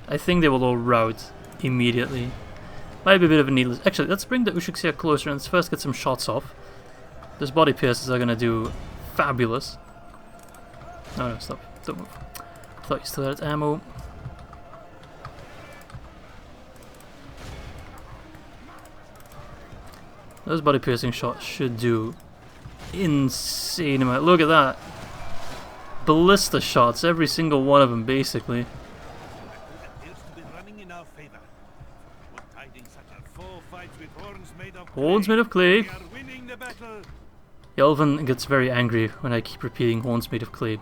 [SPEAKER 1] I think they will all rout immediately. Might be a bit of a needless... Actually, let's bring the Ushixia closer and let's first get some shots off. Those body piercers are gonna do fabulous. No, stop. Don't move. Thought you still had ammo. Those body piercing shots should do insane amount. Look at that. Ballista shots, every single one of them, basically. Horns made of clay. Elven gets very angry when I keep repeating horns made of clay.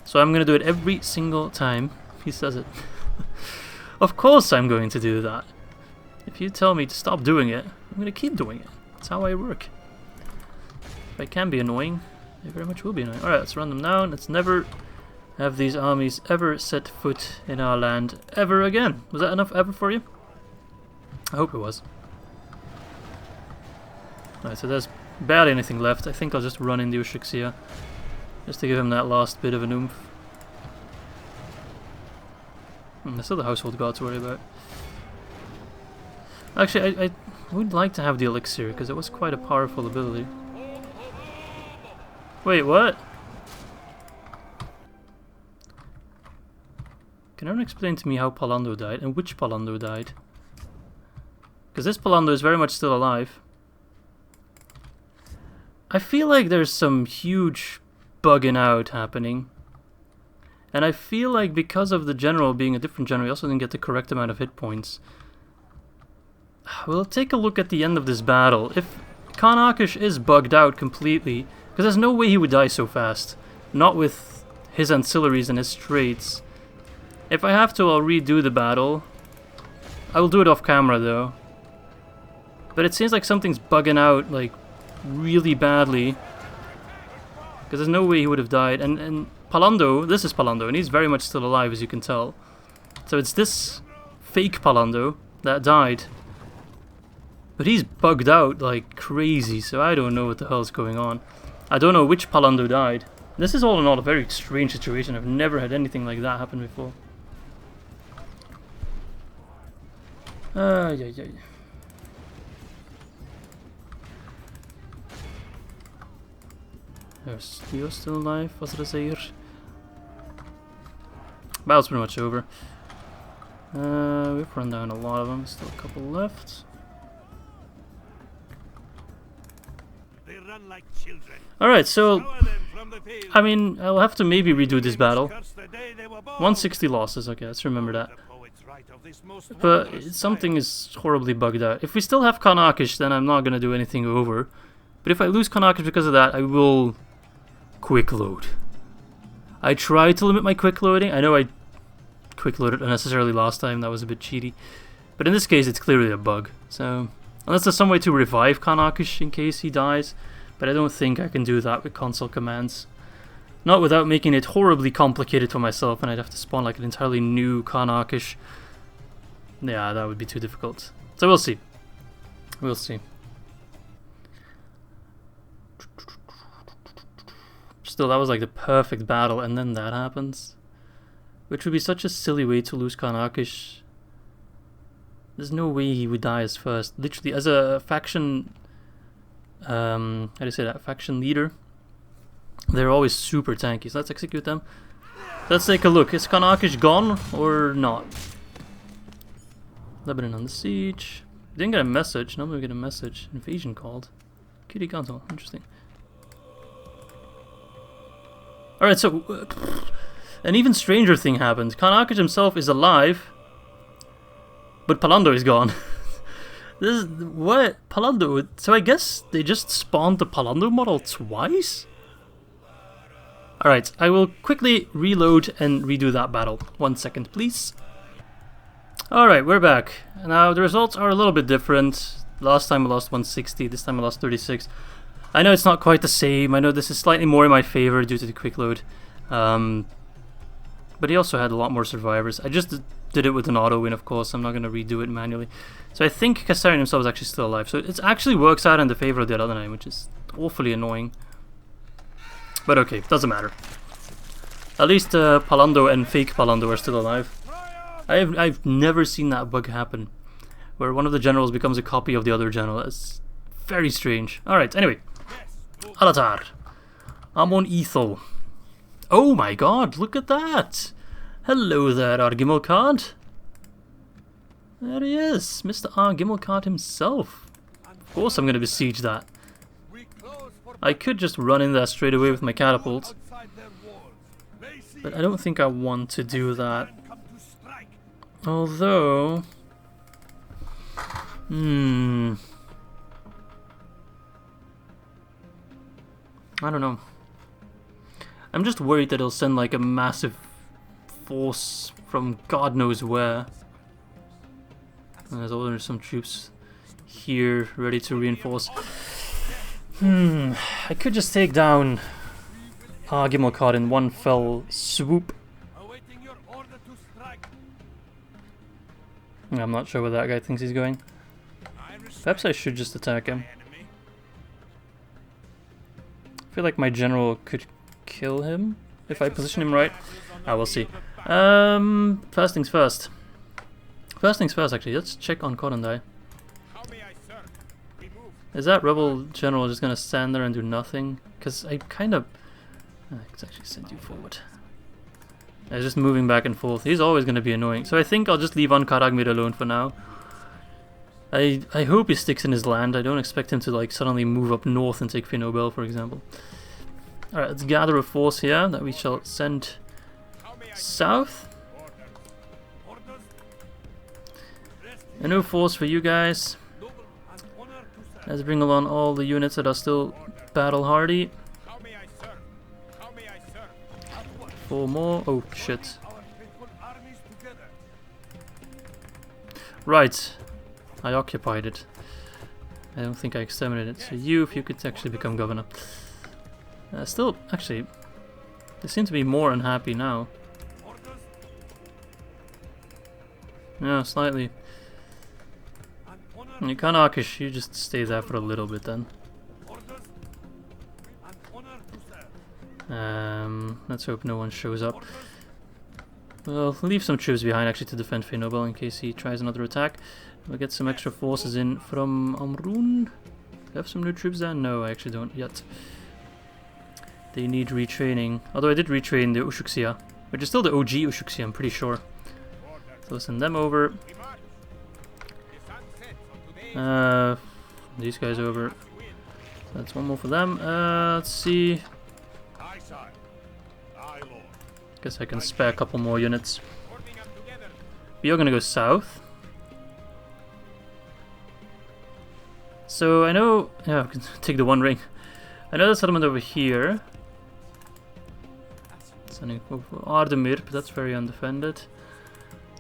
[SPEAKER 1] So I'm gonna do it every single time he says it. Of course I'm going to do that. If you tell me to stop doing it, I'm gonna keep doing it. That's how I work. If I can be annoying, I very much will be annoying. Alright, let's run them down. Let's never have these armies ever set foot in our land ever again. Was that enough ever for you? I hope it was. Alright, so there's barely anything left. I think I'll just run in the Ushixia just to give him that last bit of an oomph. There's still the household guard to worry about. Actually, I would like to have the elixir because it was quite a powerful ability. Wait, what? Can anyone explain to me how Palando died and which Palando died? Because this Palando is very much still alive. I feel like there's some huge bugging out happening. And I feel like because of the general being a different general, we also didn't get the correct amount of hit points. We'll take a look at the end of this battle. If Khan Akish is bugged out completely, because there's no way he would die so fast. Not with his ancillaries and his traits. If I have to, I'll redo the battle. I will do it off camera though. But it seems like something's bugging out, like, really badly. Because there's no way he would have died. And Palando, this is Palando, and he's very much still alive, as you can tell. So it's this fake Palando that died. But he's bugged out like crazy, so I don't know what the hell's going on. I don't know which Palando died. This is all in all a very strange situation. I've never had anything like that happen before. Yeah. There's Theo still alive, was er zeker? Battle's pretty much over. We've run down a lot of them, still a couple left.
[SPEAKER 2] They run like children.
[SPEAKER 1] Alright, so I mean, I'll have to maybe redo this battle. 160 losses, okay, let's remember that. But something is horribly bugged out. If we still have Khan Akish, then I'm not gonna do anything over. But if I lose Khan Akish because of that, I will quick load. I tried to limit my quick loading. I know I quick loaded unnecessarily last time, that was a bit cheaty. But in this case, it's clearly a bug. So, unless there's some way to revive Khan Akish in case he dies. But I don't think I can do that with console commands. Not without making it horribly complicated for myself, and I'd have to spawn like an entirely new Khan Akish. Yeah, that would be too difficult. So we'll see. We'll see. Still, that was like the perfect battle, and then that happens. Which would be such a silly way to lose Khan Akish. There's no way he would die as first. Literally, as a faction... how do you say that? Faction leader. They're always super tanky, so let's execute them. Let's take a look. Is Khan Akish gone or not? Lebanon on the siege. Didn't get a message. Normally we get a message. Invasion called. Kitty console. Interesting. Alright, so... an even stranger thing happened. Khan Akish himself is alive. But Palando is gone. This is what Palando. So I guess they just spawned the Palando model twice. All right, I will quickly reload and redo that battle. 1 second, please. All right, we're back. Now the results are a little bit different. Last time I lost 160. This time I lost 36. I know it's not quite the same. I know this is slightly more in my favor due to the quick load. But he also had a lot more survivors. I just did it with an auto win, of course. I'm not going to redo it manually. So I think Khazad-Dûm himself is actually still alive. So it actually works out in the favor of the Ar-Adunaim, which is awfully annoying. But okay, doesn't matter. At least Palando and fake Palando are still alive. I've never seen that bug happen, where one of the generals becomes a copy of the other general. It's very strange. Alright, anyway. Alatar. Amon Ethel. Oh my god, look at that! Hello there, Ar-Gimilkhad. There he is, Mr. Ar-Gimilkhad himself. Of course I'm going to besiege that. I could just run in there straight away with my catapult, but I don't think I want to do that. Although... I don't know. I'm just worried that he'll send like a massive force from God knows where. And there's already some troops here ready to reinforce. I could just take down Ar-Gimilkhad in one fell swoop. I'm not sure where that guy thinks he's going. Perhaps I should just attack him. I feel like my general could kill him if I position him right. I will see. First things first. First things first, actually. Let's check on Khazad-Dûm. Is that rebel general just gonna stand there and do nothing? Because I kind of... Let's actually send you forward. He's just moving back and forth. He's always going to be annoying. So I think I'll just leave Karagmir alone for now. I hope he sticks in his land. I don't expect him to like suddenly move up north and take Finnobel, for example. Alright, let's gather a force here that we shall send south. And no force for you guys. Let's bring along all the units that are still battle hardy. 4 more. Oh shit. Right. I occupied it. I don't think I exterminated it. So you, if you could actually become governor. Still, actually, they seem to be more unhappy now. Yeah, slightly. You can't Arkish, you just stay there for a little bit then. Let's hope no one shows up. We'll leave some troops behind actually to defend Finnobel in case he tries another attack. We'll get some extra forces in from Rhûn. Do I have some new troops there? No, I actually don't yet. They need retraining. Although I did retrain the Ushuksia, which is still the OG Ushuksia, I'm pretty sure. So we'll send them over. These guys over. That's one more for them. Let's see. Guess I can spare a couple more units. We are gonna go south. So I know, yeah, I can take the One Ring. I know the settlement over here. Sending for Ardemir, but that's very undefended.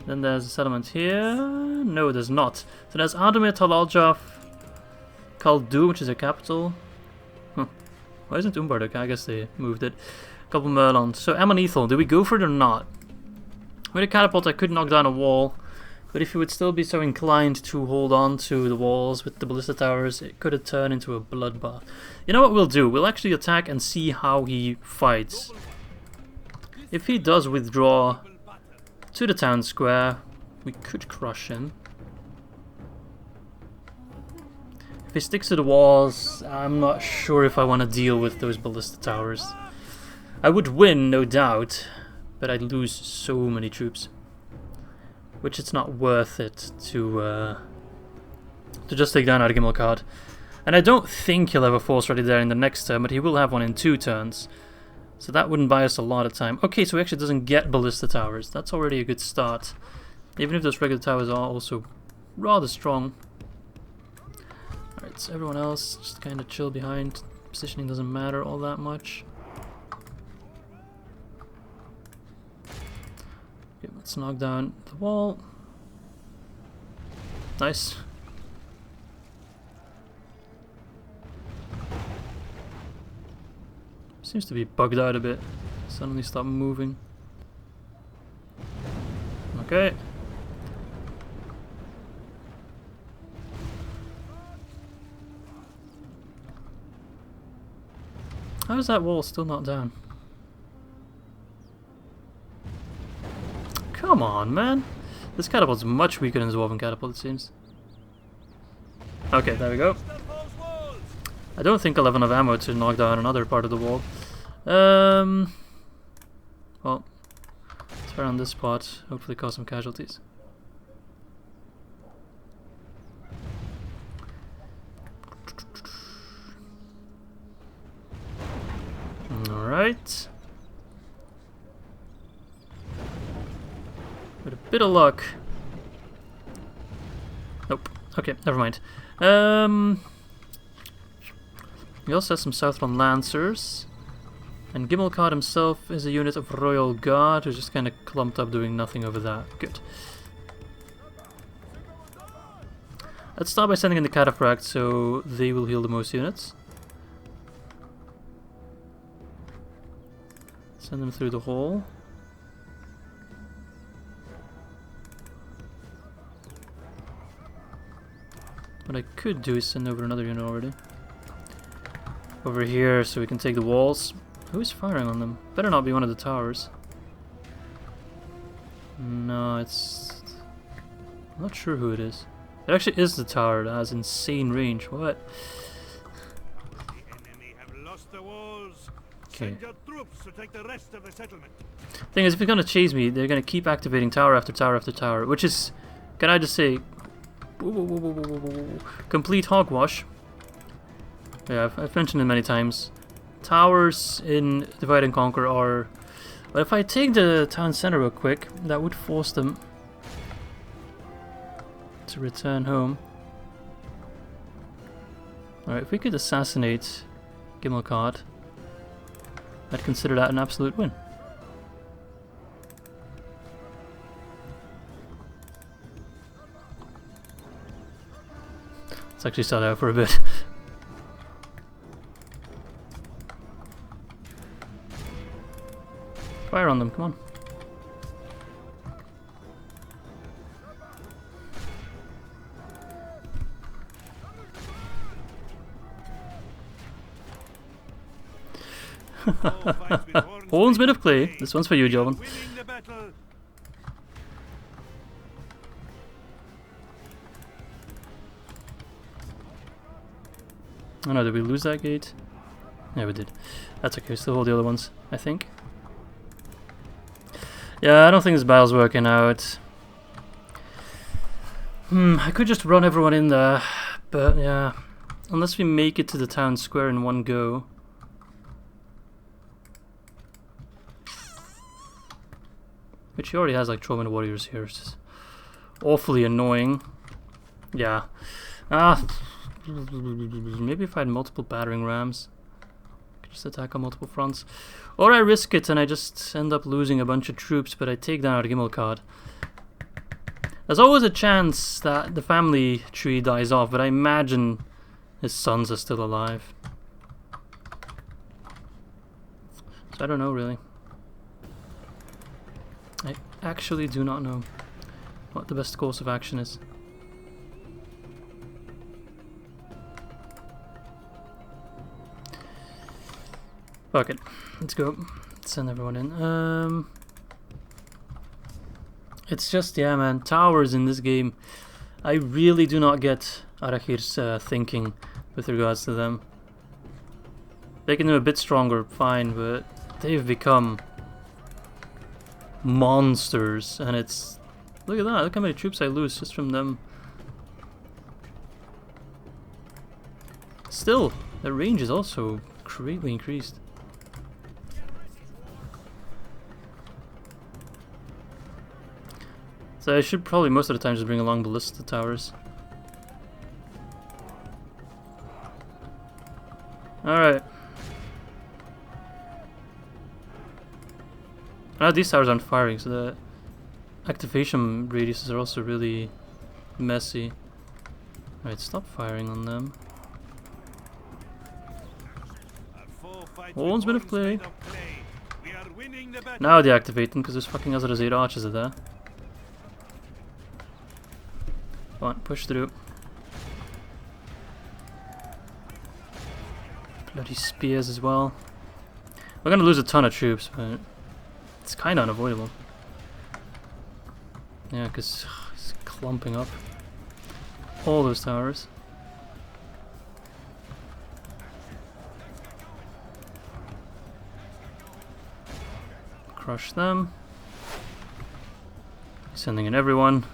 [SPEAKER 1] Then there's a settlement here. No, there's not. So there's Ardemir, Talaljaf, Khazad-Dûm, which is a capital. Huh. Why isn't Umbarduk? I guess they moved it. A couple Merlons. So Amon Ethel, do we go for it or not? With a catapult I could knock down a wall, but if you would still be so inclined to hold on to the walls with the ballista towers, it could have turned into a bloodbath. You know what we'll do? We'll actually attack and see how he fights. If he does withdraw to the town square, we could crush him. If he sticks to the walls, I'm not sure if I want to deal with those ballista towers. I would win, no doubt, but I'd lose so many troops, which it's not worth it to just take down Ar-Gimilkhad. And I don't think he'll have a force ready there in the next turn, but he will have one in 2 turns. So that wouldn't buy us a lot of time. Okay, so he actually doesn't get ballista towers. That's already a good start. Even if those regular towers are also rather strong. Alright, so everyone else just kind of chill behind. Positioning doesn't matter all that much. Okay, let's knock down the wall. Nice. Seems to be bugged out a bit. Suddenly stop moving. Okay. How is that wall still not down? Come on, man. This catapult's much weaker than the Dwarven catapult, it seems. Okay, there we go. I don't think I'll have enough ammo to knock down another part of the wall. Well, let's fire on this spot. Hopefully cause some casualties. Alright. With a bit of luck. Nope. Okay, never mind. We also have some Southron Lancers. And Gimilkhad himself is a unit of Royal Guard who's just kind of clumped up doing nothing over that. Good. Let's start by sending in the Cataphract so they will heal the most units. Send them through the hole. What I could do is send over another unit already. Over here so we can take the walls. Who's firing on them? Better not be one of the towers. No, it's... I'm not sure who it is. It actually is the tower that has insane range. What?
[SPEAKER 2] The enemy have lost the walls.
[SPEAKER 1] Okay.
[SPEAKER 2] Send your troops to take the rest of the settlement.
[SPEAKER 1] Thing is, if they're gonna chase me, they're gonna keep activating tower after tower after tower, which is, can I just say, complete hogwash. Yeah, I've mentioned it many times. Towers in Divide and Conquer are... But if I take the town center real quick, that would force them to return home. Alright, if we could assassinate Gimilkhad, I'd consider that an absolute win. Let's actually start out for a bit. Fire on them, come on. Horns made of clay. This one's for you, Jovan. Oh no, did we lose that gate? Yeah, we did. That's okay, we still hold the other ones, I think. Yeah, I don't think this battle's working out. I could just run everyone in there, but yeah. Unless we make it to the town square in one go. Which he already has like Troman warriors here. It's just awfully annoying. Yeah. Maybe if I had multiple battering rams, I could just attack on multiple fronts. Or I risk it and I just end up losing a bunch of troops, but I take down Ar-Gimilkhad. There's always a chance that the family tree dies off, but I imagine his sons are still alive. So I don't know really. I actually do not know what the best course of action is. Fuck it. Let's go. Let's send everyone in. It's just, yeah man, towers in this game. I really do not get Arakhir's thinking with regards to them. Making them a bit stronger, fine, but they've become monsters, and it's... Look at that, look how many troops I lose just from them. Still, their range is also greatly increased. So I should probably most of the time just bring along ballista towers. Alright. Now these towers aren't firing, so the activation radiuses are also really messy. Alright, stop firing on them. One's bit of play. Now they activate them because there's fucking Azra's 8 archers are there. Come on, push through. Bloody spears as well. We're gonna lose a ton of troops, but it's kinda unavoidable. Yeah, because it's clumping up all those towers. Crush them. Sending in everyone.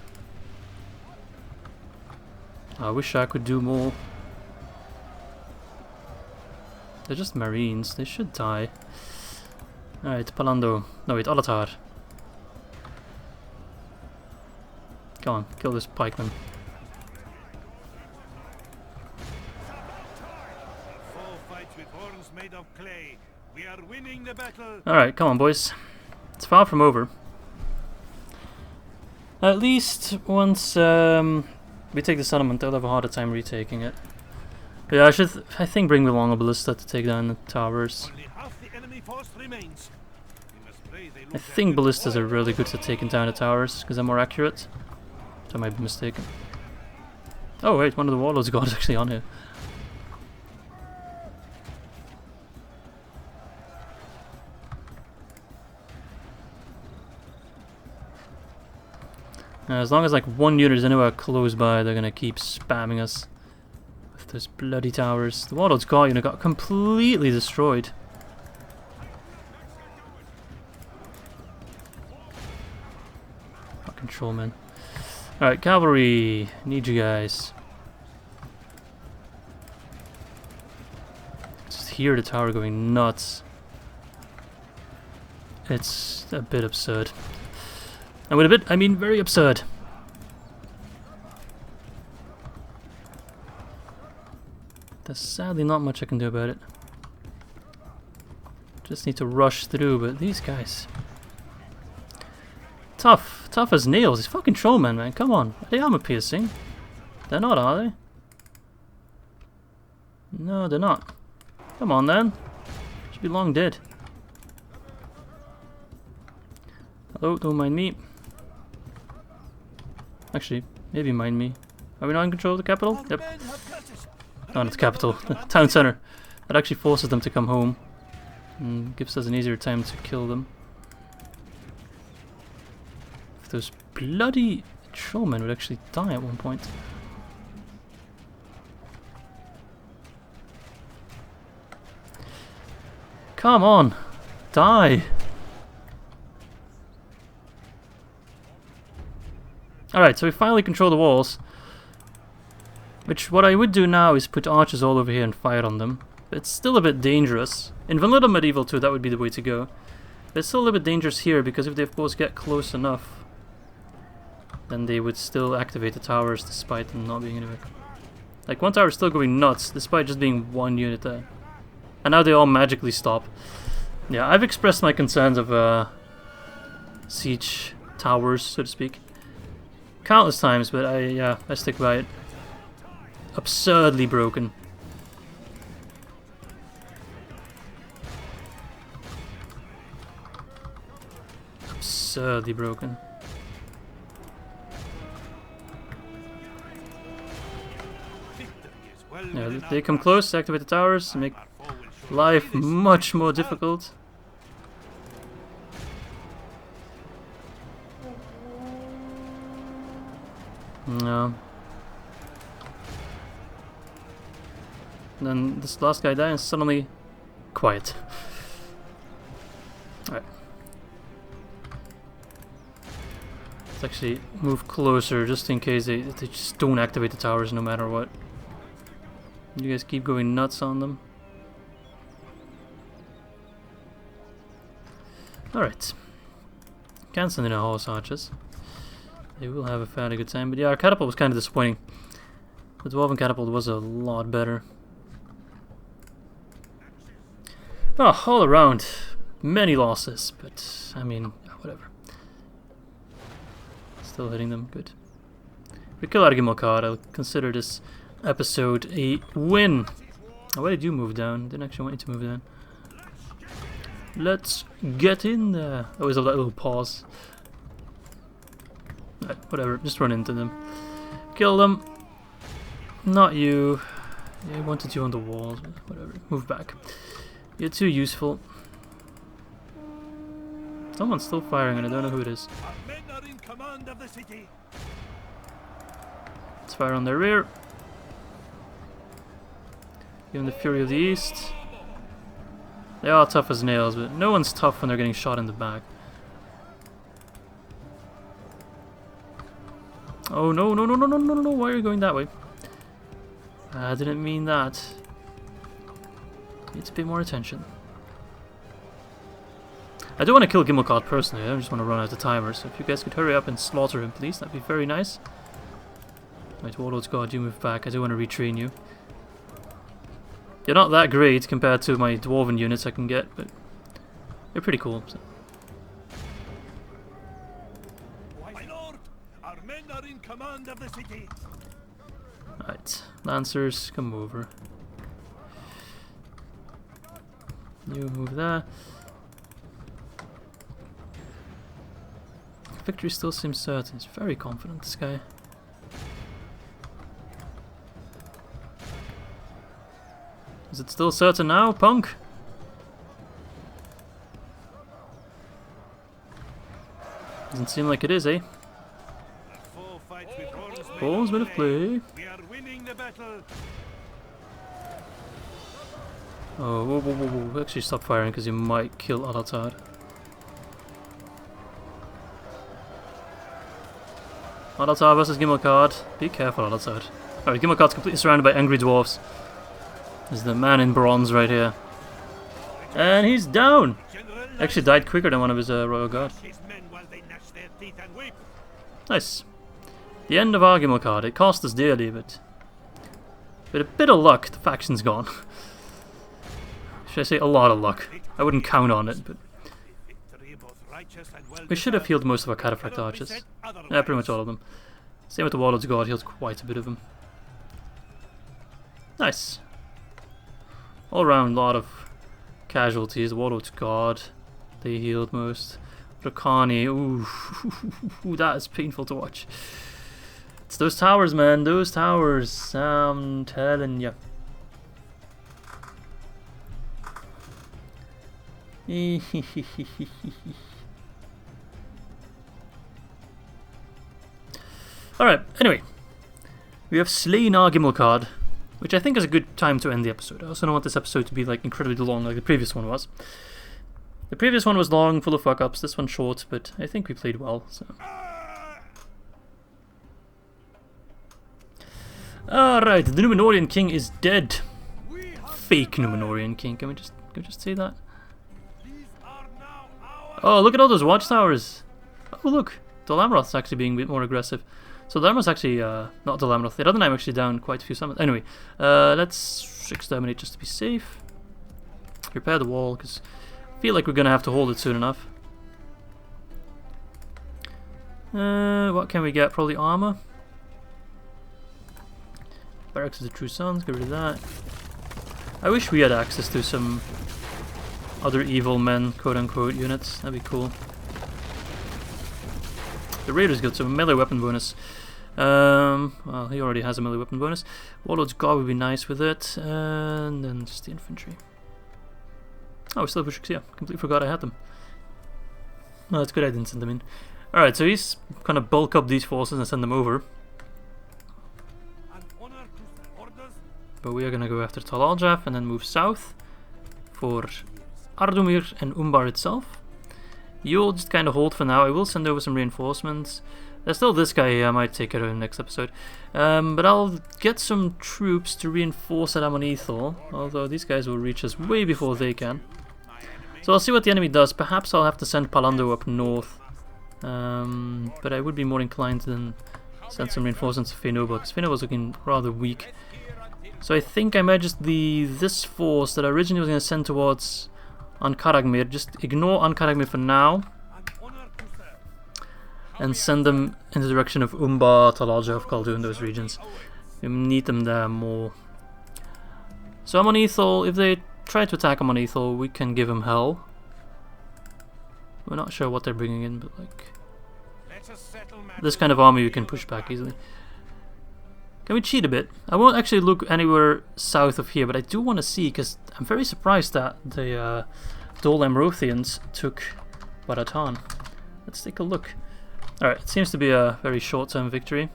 [SPEAKER 1] I wish I could do more. They're just marines, they should die. Alright, Palando. No wait, Alatar. Come on, kill this pikeman. Alright, come on boys. It's far from over. At least once we take the settlement, they'll have a harder time retaking it. But yeah, I think bring along a ballista to take down the towers. I think ballistas are really good at taking down the towers because they're more accurate. I might be mistaken. Oh wait, one of the warlords got actually on here. As long as like one unit is anywhere close by, they're gonna keep spamming us with those bloody towers. The warlord's got unit got completely destroyed. Fucking trollmen. Alright, cavalry, need you guys. Just hear the tower going nuts. It's a bit absurd. And with a bit, I mean very absurd. There's sadly not much I can do about it. Just need to rush through, but these guys... Tough as nails. These fucking trollmen, man. Come on. Are they armor piercing? They're not, are they? No, they're not. Come on then. Should be long dead. Hello, don't mind me. Actually, maybe mind me. Are we not in control of the capital? Yep. Not its capital. Town center. That actually forces them to come home. And gives us an easier time to kill them. If those bloody trollmen would actually die at one point. Come on! Die! Alright, so we finally control the walls. Which, what I would do now is put archers all over here and fire on them. But it's still a bit dangerous. In Vanilla Medieval 2, that would be the way to go. But it's still a little bit dangerous here, because if they of course get close enough, then they would still activate the towers despite them not being anywhere. Like, one tower is still going nuts, despite just being one unit there. And now they all magically stop. Yeah, I've expressed my concerns of siege towers, so to speak, countless times, but I stick by it. Absurdly broken. Absurdly broken. Yeah, they come close, activate the towers, and make life much more difficult. No. And then this last guy dies and suddenly quiet. Alright. Let's actually move closer just in case they just don't activate the towers no matter what. You guys keep going nuts on them. Alright. Can't send in a horse archers. They will have a fairly good time, but yeah, our catapult was kind of disappointing. The Dwarven catapult was a lot better. Oh, all around, many losses, but I mean, whatever. Still hitting them, good. We kill Ar-Gimilkhad, I'll consider this episode a win. Oh, why did you move down? Didn't actually want you to move down. Let's get in there. I always have that little pause. Right, whatever, just run into them. Kill them. Not you. Yeah, I wanted you on the walls, but whatever. Move back. You're too useful. Someone's still firing and I don't know who it is.
[SPEAKER 2] Our men are in command of the city.
[SPEAKER 1] Let's fire on their rear. Give them the Fury of the East. They are tough as nails, but no one's tough when they're getting shot in the back. Oh no, no, no, no, no, no, no, why are you going that way? I didn't mean that. Needs a bit more attention. I don't want to kill Gimilkhad personally, I just want to run out of timer, so if you guys could hurry up and slaughter him please, that'd be very nice. Right, Warlord's God, you move back, I do want to retrain you. You're not that great compared to my dwarven units I can get, but they're pretty cool. So.
[SPEAKER 2] My lord, our men are in command of the city.
[SPEAKER 1] Right, Lancers, come over. You move there. Victory still seems certain. He's very confident, this guy. Is it still certain now, punk? Doesn't seem like it is, eh? Ball's bit of play.
[SPEAKER 2] We are winning the battle.
[SPEAKER 1] Oh, whoa, whoa, whoa, whoa. Actually stop firing because you might kill Ar-Adunaim. Ar-Adunaim versus Gimilkhad. Be careful, Ar-Adunaim. Alright, Gimilkhad's completely surrounded by angry dwarves. There's the man in bronze right here. And he's down! Actually died quicker than one of his royal guard. Nice. The end of Ar-Gimilkhad. It cost us dearly, but with a bit of luck, the faction's gone. Should I say a lot of luck? I wouldn't count on it, but we should have healed most of our cataphract archers. Yeah, pretty much all of them. Same with the Warlord's God, healed quite a bit of them. Nice. All around, a lot of casualties. The Warlord's God, they healed most. Rakani, ooh, that is painful to watch. It's those towers, man, those towers. I'm telling ya. Alright, anyway. We have slain Ar-Gimilkhad, which I think is a good time to end the episode. I also don't want this episode to be like incredibly long like the previous one was. The previous one was long, full of fuck-ups, this one's short, but I think we played well, so. Alright, the Numenorean king is dead. Fake Numenorean king, can we just say that? Oh, look at all those watchtowers! Oh look, Dol-Amroth's actually being a bit more aggressive. So Dol-Amroth's actually, not Dol-Amroth, the Ar-Adunaim actually down quite a few summons. Anyway, let's exterminate just to be safe. Repair the wall, because I feel like we're going to have to hold it soon enough. What can we get? Probably armor. Barracks of the True Sons, get rid of that. I wish we had access to some other evil men, quote-unquote, units. That'd be cool. The Raiders got some melee weapon bonus. Well, he already has a melee weapon bonus. Warlord's God would be nice with it. And then just the infantry. Oh, we still have Bushwick, yeah. Completely forgot I had them. No, that's good I didn't send them in. Alright, so he's kind of bulk up these forces and send them over. But we are going to go after Tal Aljaf and then move south for Ardumir and Umbar itself. You'll just kind of hold for now. I will send over some reinforcements. There's still this guy here. I might take care of him next episode. But I'll get some troops to reinforce at Amonethal, although these guys will reach us way before they can. So I'll see what the enemy does. Perhaps I'll have to send Palando up north. But I would be more inclined to then send some reinforcements to Fenobel, because Fenobel's looking rather weak. So I think I might just this force that I originally was going to send towards Ankaragmir. Just ignore Ankaragmir for now. And send them in the direction of Umbar, Talalja, of Khaldun, those regions. We need them there more. So Amonethal, if they try to attack Amonethal, we can give them hell. We're not sure what they're bringing in, but like... this kind of army we can push back easily. Can we cheat a bit? I won't actually look anywhere south of here, but I do want to see, because I'm very surprised that the Dol Amrothians took Baratan. Let's take a look. Alright, it seems to be a very short-term victory.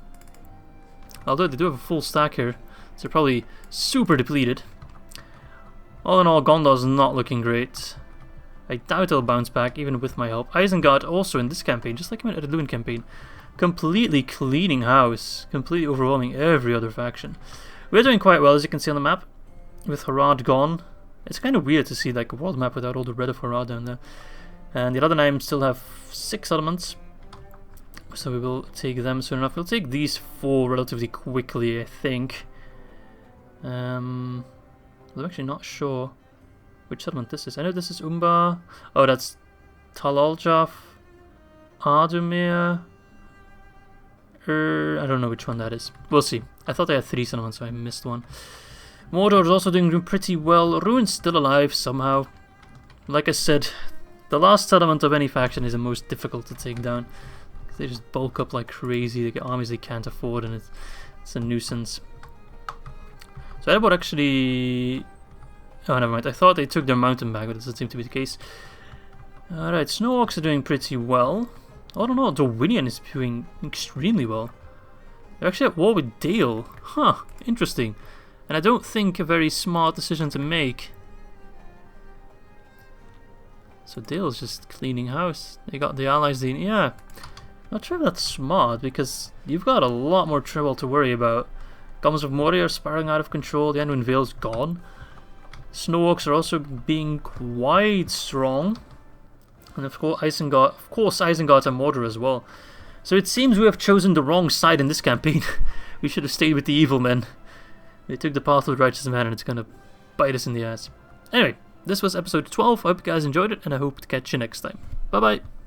[SPEAKER 1] Although they do have a full stack here, so they're probably super depleted. All in all, Gondor's not looking great. I doubt they'll bounce back, even with my help. Isengard also in this campaign, just like in the Ar-Adunaim campaign, completely cleaning house, completely overwhelming every other faction. We're doing quite well, as you can see on the map, with Harad gone. It's kind of weird to see like a world map without all the red of Harad down there. And the Ar-Adunaim still have 6 settlements, so we will take them soon enough. We'll take these 4 relatively quickly, I think. I'm actually not sure which settlement this is. I know this is Umbar. Oh, that's Talaljaf, Adumir. I don't know which one that is. We'll see. I thought I had 3 settlements, so I missed one. Mordor is also doing pretty well. Rhûn's still alive somehow. Like I said, the last settlement of any faction is the most difficult to take down. They just bulk up like crazy. They get armies they can't afford, and it's a nuisance. So Eriador actually... oh, never mind. I thought they took their mountain back, but it doesn't seem to be the case. Alright, Snow Orcs are doing pretty well. I don't know, Dorwinion is doing extremely well. They're actually at war with Dale. Huh, interesting. And I don't think a very smart decision to make. So Dale's just cleaning house. They got the allies, yeah. Not sure if that's smart, because you've got a lot more trouble to worry about. Goblins of Moria are spiraling out of control, the Anduin Vale's gone. Snow Orcs are also being quite strong. And of course Isengard and Mordor as well. So it seems we have chosen the wrong side in this campaign. We should have stayed with the evil men. They took the path of the righteous man, and it's gonna bite us in the ass. Anyway, this was episode 12. I hope you guys enjoyed it, and I hope to catch you next time. Bye bye.